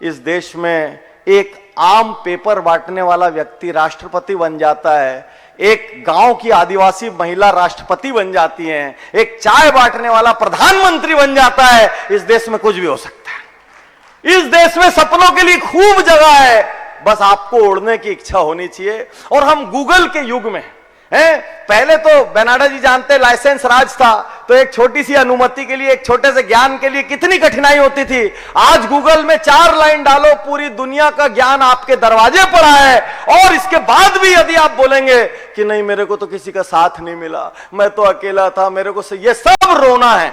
E: इस देश में एक आम पेपर बांटने वाला व्यक्ति राष्ट्रपति बन जाता है, एक गांव की आदिवासी महिला राष्ट्रपति बन जाती है, एक चाय बांटने वाला प्रधानमंत्री बन जाता है। इस देश में कुछ भी हो सकता है। इस देश में सपनों के लिए खूब जगह है, बस आपको उड़ने की इच्छा होनी चाहिए। और हम गूगल के युग में हैं। पहले तो बेनाडा जी जानते लाइसेंस राज था, तो एक छोटी सी अनुमति के लिए, एक छोटे से ज्ञान के लिए कितनी कठिनाई होती थी। आज गूगल में 4 लाइन डालो, पूरी दुनिया का ज्ञान आपके दरवाजे पर है। और इसके बाद भी यदि आप बोलेंगे कि नहीं मेरे को तो किसी का साथ नहीं मिला, मैं तो अकेला था, मेरे को ये सब रोना है।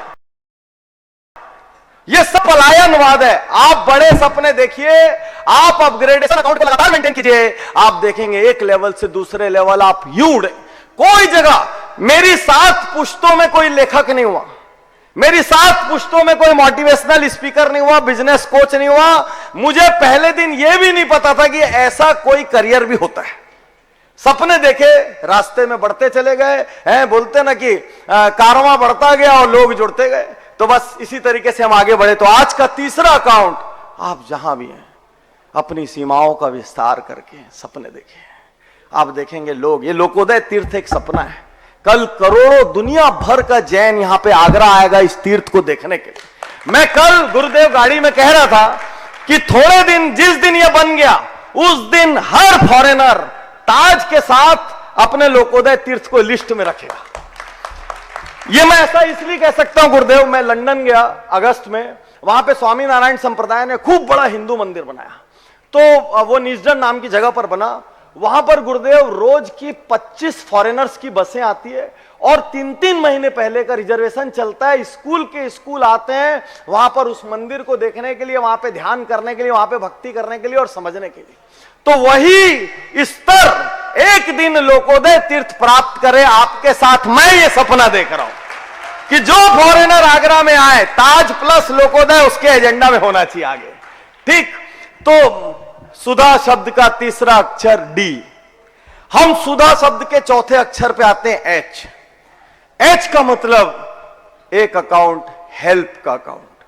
E: ये सब पलायनवाद है। आप बड़े सपने देखिए, आप अपग्रेडेशन अकाउंट को लगातार मेंटेन कीजिए, आप देखेंगे एक लेवल से दूसरे लेवल आप यूं उड़े। कोई जगह मेरी 7 पुश्तों में कोई लेखक नहीं हुआ, मेरी 7 पुश्तों में कोई मोटिवेशनल स्पीकर नहीं हुआ, बिजनेस कोच नहीं हुआ। मुझे पहले दिन यह भी नहीं पता था कि ऐसा कोई करियर भी होता है। सपने देखे, रास्ते में बढ़ते चले गए हैं, बोलते ना कि कारवां बढ़ता गया और लोग जुड़ते गए। तो बस इसी तरीके से हम आगे बढ़े। तो आज का तीसरा अकाउंट, आप जहां भी हैं अपनी सीमाओं का विस्तार करके सपने देखें। आप देखेंगे लोग, ये लोकोदय तीर्थ एक सपना है। कल करोड़ों दुनिया भर का जैन यहां पे आगरा आएगा इस तीर्थ को देखने के लिए। मैं कल गुरुदेव गाड़ी में कह रहा था कि थोड़े दिन, जिस दिन यह बन गया उस दिन हर फॉरेनर ताज के साथ अपने लोकोदय तीर्थ को लिस्ट में रखेगा। यह मैं ऐसा इसलिए कह सकता हूं, गुरुदेव मैं लंदन गया अगस्त में, वहां पे स्वामीनारायण संप्रदाय ने खूब बड़ा हिंदू मंदिर बनाया। तो वो निजडन नाम की जगह पर बना। वहां पर गुरुदेव रोज की 25 फॉरेनर्स की बसें आती है और 3-3 महीने पहले का रिजर्वेशन चलता है। स्कूल के स्कूल आते हैं वहां पर उस मंदिर को देखने के लिए, वहां पे ध्यान करने के लिए, वहां पे भक्ति करने के लिए और समझने के लिए। तो वही स्तर एक दिन लोकोदय तीर्थ प्राप्त करे आपके साथ। मैं ये सपना देख रहा हूं कि जो फॉरेनर आगरा में आए, ताज प्लस लोकोदय उसके एजेंडा में होना चाहिए आगे। ठीक, तो सुधा शब्द का तीसरा अक्षर डी। हम सुधा शब्द के चौथे अक्षर पे आते हैं एच। एच का मतलब एक अकाउंट, हेल्प का अकाउंट,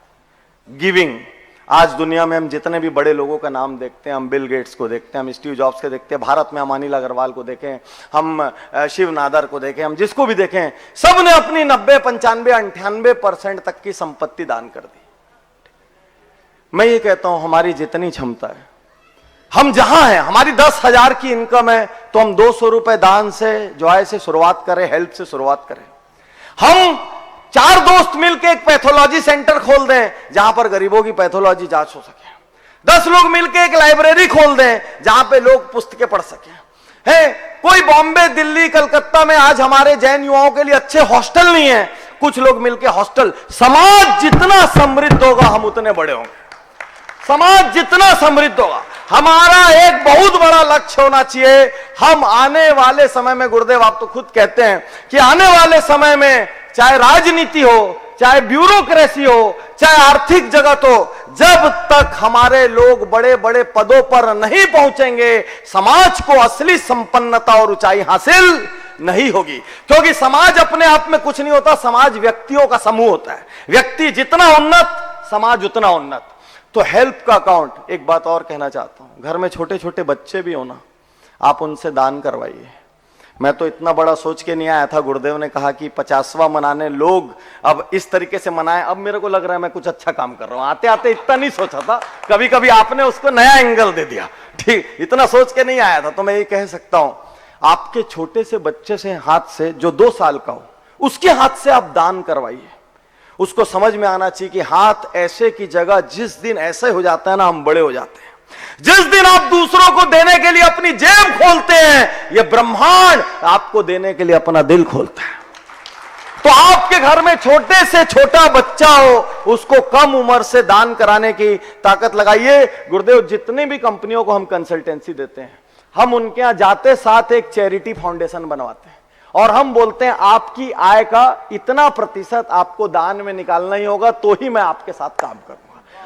E: गिविंग। आज दुनिया में हम जितने भी बड़े लोगों का नाम देखते हैं, हम बिल गेट्स को देखते हैं, हम स्टीव जॉब्स को देखते हैं, भारत में हम अनिल अग्रवाल को देखें, हम शिव नादर को देखें, हम जिसको भी देखें, सब ने अपनी 90, 95, 98% तक की संपत्ति दान कर दी। मैं ये कहता हूं हमारी जितनी क्षमता है, हम जहां हैं, हमारी 10,000 की इनकम है तो हम 200 रुपए दान से, जॉय से शुरुआत करें, हेल्प से शुरुआत करें। हम 4 दोस्त मिलकर एक पैथोलॉजी सेंटर खोल दें जहां पर गरीबों की पैथोलॉजी जांच हो सके। 10 लोग मिलकर एक लाइब्रेरी खोल दें जहां पे लोग पुस्तकें पढ़ सके। है कोई बॉम्बे, दिल्ली, कलकत्ता में आज हमारे जैन युवाओं के लिए अच्छे हॉस्टल नहीं है, कुछ लोग मिलकर हॉस्टल। समाज जितना समृद्ध होगा हम उतने बड़े होंगे। समाज जितना समृद्ध होगा, हमारा एक बहुत बड़ा लक्ष्य होना चाहिए। हम आने वाले समय में, गुरुदेव आप तो खुद कहते हैं कि आने वाले समय में चाहे राजनीति हो, चाहे ब्यूरोक्रेसी हो, चाहे आर्थिक जगत हो, जब तक हमारे लोग बड़े बड़े पदों पर नहीं पहुंचेंगे, समाज को असली संपन्नता और ऊंचाई हासिल नहीं होगी। क्योंकि समाज अपने आप में कुछ नहीं होता, समाज व्यक्तियों का समूह होता है। व्यक्ति जितना उन्नत, समाज उतना उन्नत। तो हेल्प का अकाउंट, एक बात और कहना चाहता हूं, घर में छोटे छोटे बच्चे भी हो ना, आप उनसे दान करवाइए। मैं तो इतना बड़ा सोच के नहीं आया था, गुरुदेव ने कहा कि 50वां मनाने लोग अब इस तरीके से मनाएं। अब मेरे को लग रहा है मैं कुछ अच्छा काम कर रहा हूं। आते आते इतना नहीं सोचा था, कभी कभी आपने उसको नया एंगल दे दिया। ठीक, इतना सोच के नहीं आया था। तो मैं ये कह सकता हूं, आपके छोटे से बच्चे से हाथ से, जो 2 साल का हो, उसके हाथ से आप दान करवाइए। उसको समझ में आना चाहिए कि हाथ ऐसे की जगह जिस दिन ऐसे हो जाता है ना, हम बड़े हो जाते हैं। जिस दिन आप दूसरों को देने के लिए अपनी जेब खोलते हैं, यह ब्रह्मांड आपको देने के लिए अपना दिल खोलता है। तो आपके घर में छोटे से छोटा बच्चा हो, उसको कम उम्र से दान कराने की ताकत लगाइए। गुरुदेव जितने भी कंपनियों को हम कंसल्टेंसी देते हैं, हम उनके यहां जाते साथ एक चैरिटी फाउंडेशन बनवाते हैं और हम बोलते हैं आपकी आय का इतना प्रतिशत आपको दान में निकालना ही होगा, तो ही मैं आपके साथ काम करूंगा।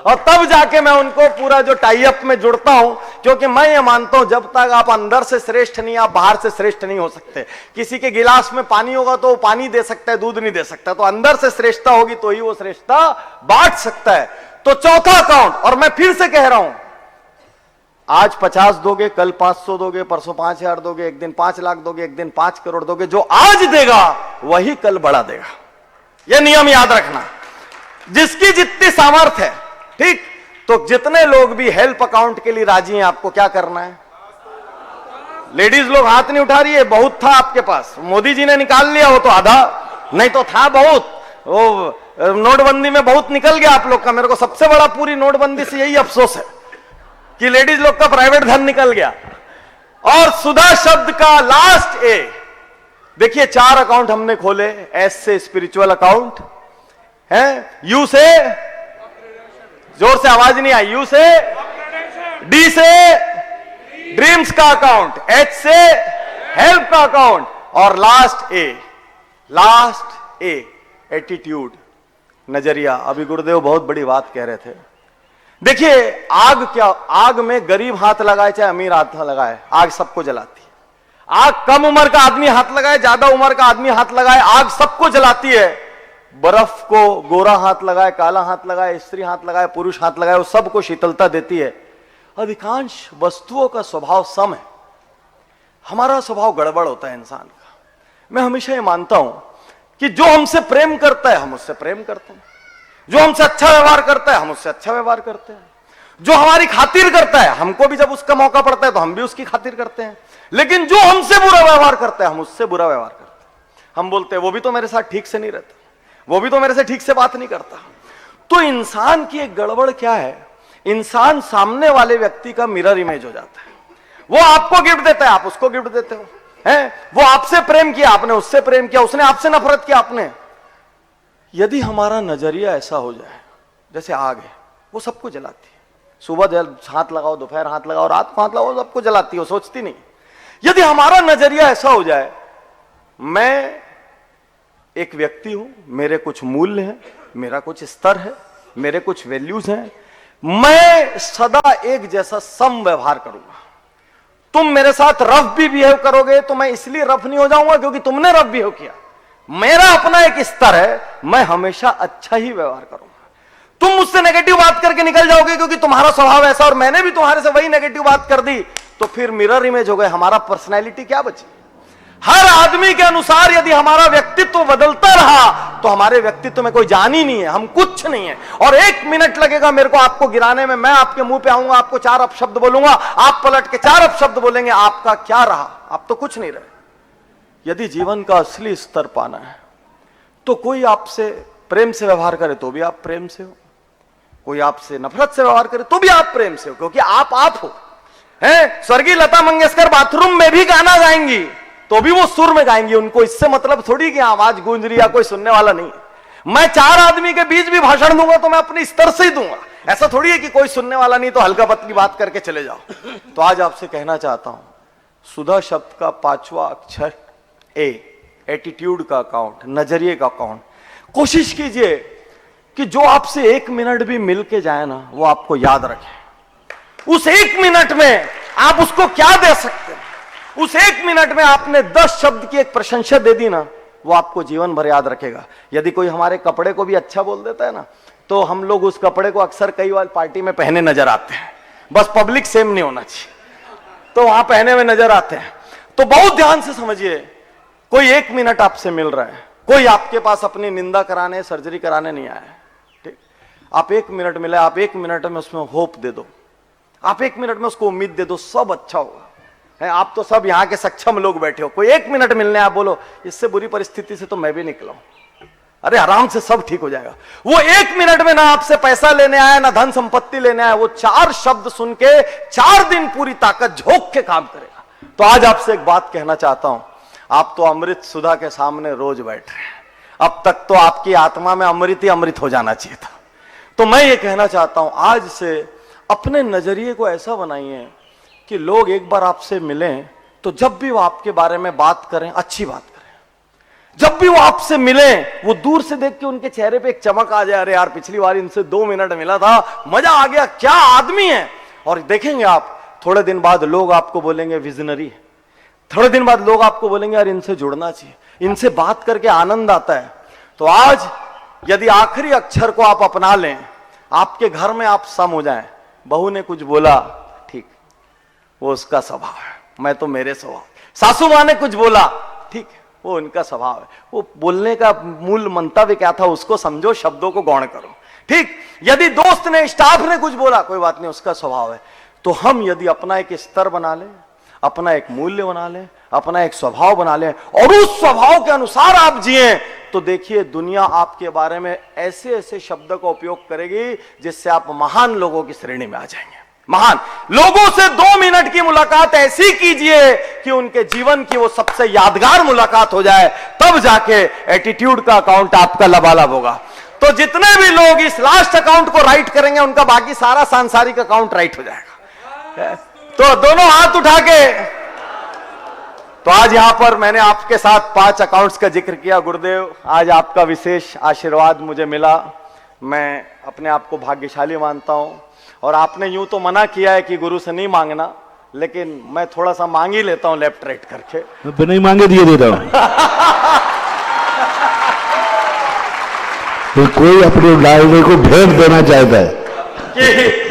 E: और तब जाके मैं उनको पूरा जो टाई अप में जुड़ता हूं, क्योंकि मैं ये मानता हूं जब तक आप अंदर से श्रेष्ठ नहीं, आप बाहर से श्रेष्ठ नहीं हो सकते। किसी के गिलास में पानी होगा तो वो पानी दे सकता है, दूध नहीं दे सकता। तो अंदर से श्रेष्ठता होगी तो ही वो श्रेष्ठता बांट सकता है। तो चौथा अकाउंट, और मैं फिर से कह रहा हूं, आज 50 दोगे, कल 500 दोगे, परसों 5000 दोगे, एक दिन 5 लाख दोगे, एक दिन 5 करोड़ दोगे। जो आज देगा वही कल बड़ा देगा। यह नियम याद रखना। जिसकी जितनी सामर्थ्य है, ठीक, तो जितने लोग भी हेल्प अकाउंट के लिए राजी हैं, आपको क्या करना है? लेडीज लोग हाथ नहीं उठा रही है, बहुत था आपके पास, मोदी जी ने निकाल लिया, वो तो आधा, नहीं तो था बहुत। वो नोटबंदी में बहुत निकल गया आप लोग का। मेरे को सबसे बड़ा पूरी नोटबंदी से यही अफसोस है कि लेडीज लोग का प्राइवेट धन निकल गया। और सुधा शब्द का लास्ट ए, देखिए 4 अकाउंट हमने खोले। एस से स्पिरिचुअल अकाउंट है, यू से जोर से आवाज नहीं आई। यू से, डी से ड्रीम्स का अकाउंट, एच से हेल्प का अकाउंट, और लास्ट ए एटीट्यूड, नजरिया। अभी गुरुदेव बहुत बड़ी बात कह रहे थे। देखिए आग में गरीब हाथ लगाए चाहे अमीर हाथ लगाए, आग सबको जलाती है। आग कम उम्र का आदमी हाथ लगाए, ज्यादा उम्र का आदमी हाथ लगाए, आग सबको जलाती है। बर्फ को गोरा हाथ लगाए, काला हाथ लगाए, स्त्री हाथ लगाए, पुरुष हाथ लगाए, वो सबको शीतलता देती है। अधिकांश वस्तुओं का स्वभाव सम है, हमारा स्वभाव गड़बड़ होता है इंसान का। मैं हमेशा ये मानता हूं कि जो हमसे प्रेम करता है हम उससे प्रेम करते हैं, जो हमसे अच्छा व्यवहार करता है हम उससे अच्छा व्यवहार करते हैं, जो हमारी खातिर करता है हमको भी जब उसका मौका पड़ता है तो हम भी उसकी खातिर करते हैं, लेकिन जो हमसे बुरा व्यवहार करता है हम उससे बुरा व्यवहार करते हैं। हम बोलते हैं वो भी तो मेरे साथ ठीक से नहीं रहता, वो भी तो मेरे से ठीक से बात नहीं करता। तो इंसान की एक गड़बड़ क्या है, इंसान सामने वाले व्यक्ति का मिरर इमेज हो जाता है। वो आपको गिफ्ट देता है, आप उसको गिफ्ट देते हो, हैं? वो आपसे प्रेम किया, आपने उससे प्रेम किया, उसने आपसे नफरत किया, आपने। यदि हमारा नजरिया ऐसा हो जाए, जैसे आग है वो सबको जलाती है, सुबह हाथ लगाओ, दोपहर हाथ लगाओ, रात को हाथ लगाओ, सबको जलाती है, वो सोचती नहीं। यदि हमारा नजरिया ऐसा हो जाए, मैं एक व्यक्ति हूं, मेरे कुछ मूल्य हैं, मेरा कुछ स्तर है, मेरे कुछ वैल्यूज हैं, मैं सदा एक जैसा सम व्यवहार करूंगा। तुम मेरे साथ रफ भी बिहेव करोगे तो मैं इसलिए रफ नहीं हो जाऊंगा क्योंकि तुमने रफ बिहेव किया। मेरा अपना एक स्तर है, मैं हमेशा अच्छा ही व्यवहार करूंगा। तुम मुझसे नेगेटिव बात करके निकल जाओगे क्योंकि तुम्हारा स्वभाव ऐसा और मैंने भी तुम्हारे से वही नेगेटिव बात कर दी, तो फिर मिरर इमेज हो गए, हमारा पर्सनैलिटी क्या बची। हर आदमी के अनुसार यदि हमारा व्यक्तित्व बदलता रहा तो हमारे व्यक्तित्व में कोई जान ही नहीं है, हम कुछ नहीं है। और 1 मिनट लगेगा मेरे को आपको गिराने में, मैं आपके मुंह पे आऊंगा, आपको 4 अपशब्द बोलूंगा, आप पलट के 4 अपशब्द बोलेंगे, आपका क्या रहा? आप तो कुछ नहीं रहे। यदि जीवन का असली स्तर पाना है तो कोई आपसे प्रेम से व्यवहार करे तो भी आप प्रेम से हो, कोई आपसे नफरत से व्यवहार करे तो भी आप प्रेम से हो, क्योंकि आप हो। हैं? स्वर्गीय लता मंगेशकर बाथरूम में भी गाना गाएंगी तो भी वो सुर में गाएंगी, उनको इससे मतलब थोड़ी कि आवाज गूंज रही या कोई सुनने वाला नहीं है। मैं 4 आदमी के बीच भी भाषण दूंगा तो मैं अपने स्तर से ही दूंगा, ऐसा थोड़ी है कि कोई सुनने वाला नहीं तो हल्का पतली बात करके चले जाओ। तो आज आपसे कहना चाहता हूं, सुधा शब्द का 5वां अक्षर ए, एटीट्यूड का अकाउंट, नजरिए का अकाउंट। कोशिश कीजिए कि जो आपसे 1 मिनट भी मिल के जाए ना, वो आपको याद रखे। उस 1 मिनट में आप उसको क्या दे सकते हैं? उस 1 मिनट में आपने 10 शब्द की एक प्रशंसा दे दी ना, वो आपको जीवन भर याद रखेगा। यदि कोई हमारे कपड़े को भी अच्छा बोल देता है ना, तो हम लोग उस कपड़े को अक्सर कई बार पार्टी में पहने नजर आते हैं, बस पब्लिक सेम नहीं होना चाहिए, तो वहां पहने हुए नजर आते हैं। तो बहुत ध्यान से समझिए, कोई 1 मिनट आपसे मिल रहा है, कोई आपके पास अपनी निंदा कराने, सर्जरी कराने नहीं आया है, ठीक? आप 1 मिनट मिले, आप 1 मिनट में उसमें होप दे दो, आप 1 मिनट में उसको उम्मीद दे दो, सब अच्छा होगा। है, आप तो सब यहां के सक्षम लोग बैठे हो, कोई 1 मिनट मिलने आप बोलो इससे बुरी परिस्थिति से तो मैं भी निकला हूं, अरे आराम से सब ठीक हो जाएगा। वो 1 मिनट में ना आपसे पैसा लेने आया, ना धन संपत्ति लेने आया, वो 4 शब्द सुन के 4 दिन पूरी ताकत झोंक के काम करेगा। तो आज आपसे एक बात कहना चाहता हूं, आप तो अमृत सुधा के सामने रोज बैठ रहे हैं, अब तक तो आपकी आत्मा में अमृत ही अमृत हो जाना चाहिए था। तो मैं ये कहना चाहता हूं, आज से अपने नजरिए को ऐसा बनाइए कि लोग एक बार आपसे मिलें तो जब भी वो आपके बारे में बात करें, अच्छी बात करें। जब भी वो आपसे मिलें, वो दूर से देख के उनके चेहरे पे एक चमक आ जाए, अरे यार पिछली बार इनसे 2 मिनट मिला था, मजा आ गया, क्या आदमी है। और देखेंगे आप, थोड़े दिन बाद लोग आपको बोलेंगे विजनरी, थोड़े दिन बाद लोग आपको बोलेंगे यार इनसे जुड़ना चाहिए, इनसे बात करके आनंद आता है। तो आज यदि आखिरी अक्षर को आप अपना लें, आपके घर में आप सम हो जाएं, बहू ने कुछ बोला, ठीक, वो उसका स्वभाव है, मैं तो मेरे स्वभाव। सासू मां ने कुछ बोला, ठीक, वो उनका स्वभाव है। वो बोलने का मूल मंतव्य क्या था उसको समझो, शब्दों को गौण करो, ठीक। यदि दोस्त ने, स्टाफ ने कुछ बोला, कोई बात नहीं, उसका स्वभाव है। तो हम यदि अपना एक स्तर बना लें, अपना एक मूल्य बना लें, अपना एक स्वभाव बना लें और उस स्वभाव के अनुसार आप जिए, तो देखिए दुनिया आपके बारे में ऐसे ऐसे शब्द का उपयोग करेगी जिससे आप महान लोगों की श्रेणी में आ जाएंगे। महान लोगों से 2 मिनट की मुलाकात ऐसी कीजिए कि उनके जीवन की वो सबसे यादगार मुलाकात हो जाए, तब जाके एटीट्यूड का अकाउंट आपका लबालब होगा। तो जितने भी लोग इस लास्ट अकाउंट को राइट करेंगे उनका बाकी सारा सांसारिक अकाउंट राइट हो जाएगा। तो दोनों हाथ उठा के, तो आज यहां पर मैंने आपके साथ 5 अकाउंट्स का जिक्र किया। गुरुदेव, आज आपका विशेष आशीर्वाद मुझे मिला, मैं अपने आप को भाग्यशाली मानता हूं। और आपने यूं तो मना किया है कि गुरु से नहीं मांगना, लेकिन मैं थोड़ा सा मांग ही लेता हूं लेफ्ट राइट करके।
A: मैं बिना ही मांगे दिए देता हूं। तो कोई अपने डायरे को भेंट देना चाहता है
E: कि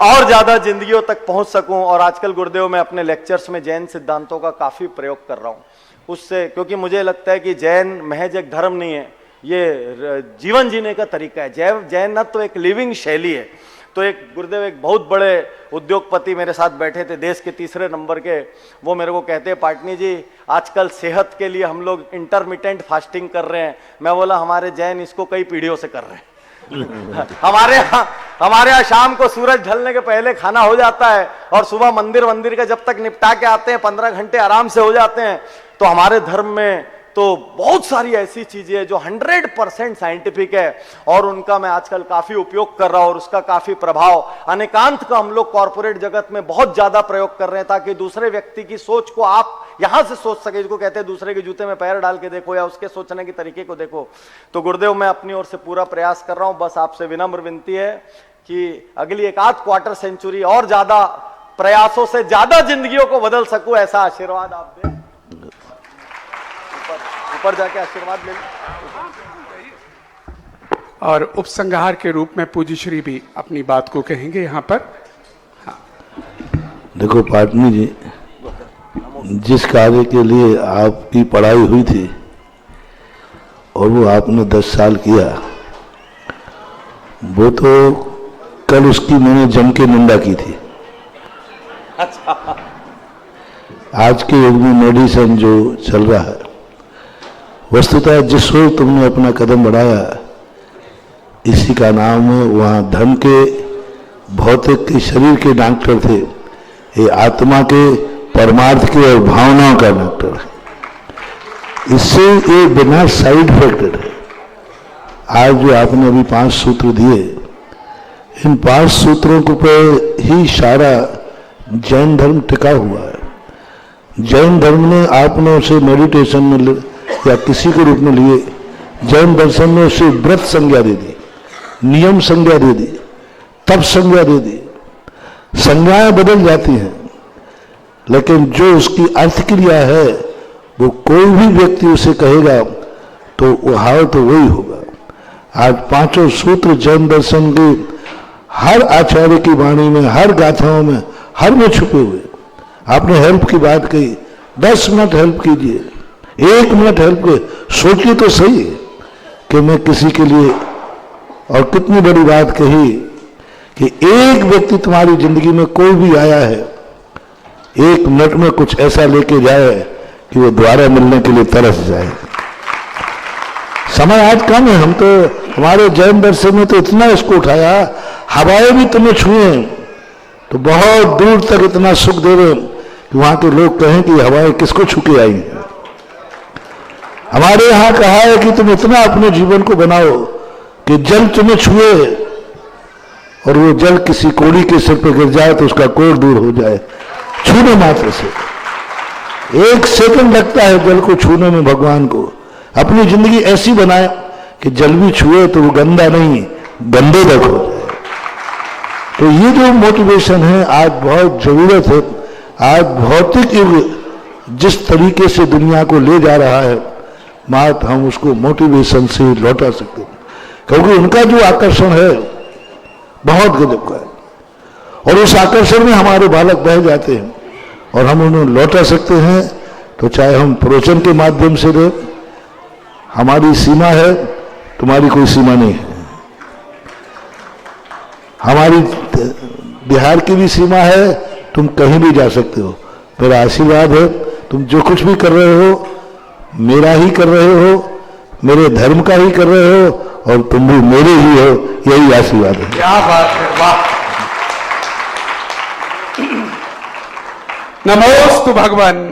E: और ज्यादा जिंदगियों तक पहुंच सकूं। और आजकल गुरुदेव मैं अपने लेक्चर्स में जैन सिद्धांतों का काफी प्रयोग कर रहा हूं उससे, क्योंकि मुझे लगता है कि जैन महज एक धर्म नहीं है, ये जीवन जीने का तरीका है। जैन न तो एक लिविंग शैली है। तो एक गुरुदेव, एक बहुत बड़े उद्योगपति मेरे साथ बैठे थे, देश के 3रे नंबर के, वो मेरे को कहते हैं, पाटनी जी आजकल सेहत के लिए हम लोग इंटरमिटेंट फास्टिंग कर रहे हैं। मैं बोला हमारे जैन इसको कई पीढ़ियों से कर रहे हैं। हमारे यहाँ शाम को सूरज ढलने के पहले खाना हो जाता है और सुबह मंदिर का जब तक निपटा के आते हैं 15 घंटे आराम से हो जाते हैं। तो हमारे धर्म में तो बहुत सारी ऐसी चीजें हैं जो 100% साइंटिफिक है और उनका मैं आजकल काफी उपयोग कर रहा हूं और उसका काफी प्रभाव अनेकांत का हम लोग कॉर्पोरेट जगत में बहुत ज्यादा प्रयोग कर रहे हैं, ताकि दूसरे व्यक्ति की सोच को आप यहां से सोच सके, जिसको कहते हैं दूसरे के जूते में पैर डाल के देखो या उसके सोचने के तरीके को देखो। तो गुरुदेव, मैं अपनी ओर से पूरा प्रयास कर रहा हूं। बस आपसे विनम्र विनती है कि अगली 1/8 क्वार्टर सेंचुरी और ज्यादा प्रयासों से ज्यादा जिंदगियों को बदल सकूं, ऐसा आशीर्वाद आप दें। ऊपर जाके आशीर्वाद ले लो।
B: और उपसंहार के रूप में पूज्य श्री भी अपनी बात को कहेंगे यहाँ पर। हाँ।
A: देखो पाटनी जी, जिस कार्य के लिए आपकी पढ़ाई हुई थी और वो आपने 10 साल किया, वो तो कल उसकी मैंने जम के निंदा की थी।
E: अच्छा।
A: आज के युग में मेडिसिन जो चल रहा है, वस्तुतः जिस रोज तुमने अपना कदम बढ़ाया, इसी का नाम है, वहां धन के, भौतिक के, शरीर के डॉक्टर थे, ये आत्मा के, परमार्थ के और भावनाओं का डॉक्टर है। इससे ये बिना साइड इफेक्टेड है। आज जो आपने अभी 5 सूत्र दिए, इन 5 सूत्रों के ऊपर ही सारा जैन धर्म टिका हुआ है। जैन धर्म ने, आपने उसे मेडिटेशन में या किसी के रूप में लिए, जैन दर्शन ने उसे व्रत संज्ञा दे दी, नियम संज्ञा दे दी, तप संज्ञा दे दी। संज्ञाएं बदल जाती हैं, लेकिन जो उसकी अर्थ क्रिया है, वो कोई भी व्यक्ति उसे कहेगा तो वो हाल तो वही होगा। आज 5 सूत्र जैन दर्शन के हर आचार्य की वाणी में, हर गाथाओं में, हर में छुपे हुए। आपने हेल्प की बात कही, 10 मिनट हेल्प कीजिए, 1 मिनट हेल्प के सोचिए तो सही कि मैं किसी के लिए, और कितनी बड़ी बात कही कि एक व्यक्ति तुम्हारी जिंदगी में कोई भी आया है, 1 मिनट में कुछ ऐसा लेके जाए कि वो दोबारा मिलने के लिए तरस जाए। समय आज कम है, हम तो हमारे जैन दर्शन में तो इतना इसको उठाया, हवाएं भी तुम्हें छुए तो बहुत दूर तक इतना सुख दे रहे कि वहां के लोग कहें कि हवाएं किसको छू के आई हैं। हमारे यहां कहा है कि तुम इतना अपने जीवन को बनाओ कि जल तुम्हें छुए और वो जल किसी कोड़ी के सिर पर गिर जाए तो उसका कोड़ दूर हो जाए, छूने मात्र से। 1 सेकंड लगता है जल को छूने में भगवान को। अपनी जिंदगी ऐसी बनाए कि जल भी छुए तो वो गंदा नहीं, गंदे तक हो जाए। तो ये जो मोटिवेशन है, आज बहुत जरूरत है। आज भौतिक युग जिस तरीके से दुनिया को ले जा रहा है, मात्र हम उसको मोटिवेशन से लौटा सकते हैं, क्योंकि उनका जो आकर्षण है बहुत गजब का है और उस आकर्षण में हमारे बालक बह जाते हैं और हम उन्हें लौटा सकते हैं। तो चाहे हम प्रवचन के माध्यम से दें, हमारी सीमा है, तुम्हारी कोई सीमा नहीं है। हमारी बिहार की भी सीमा है, तुम कहीं भी जा सकते हो। मेरा आशीर्वाद है, तुम जो कुछ भी कर रहे हो मेरा ही कर रहे हो, मेरे धर्म का ही कर रहे हो और तुम भी मेरे ही हो, यही आशीर्वाद है।
E: क्या बात है, वाह।
B: नमोस्तु भगवान।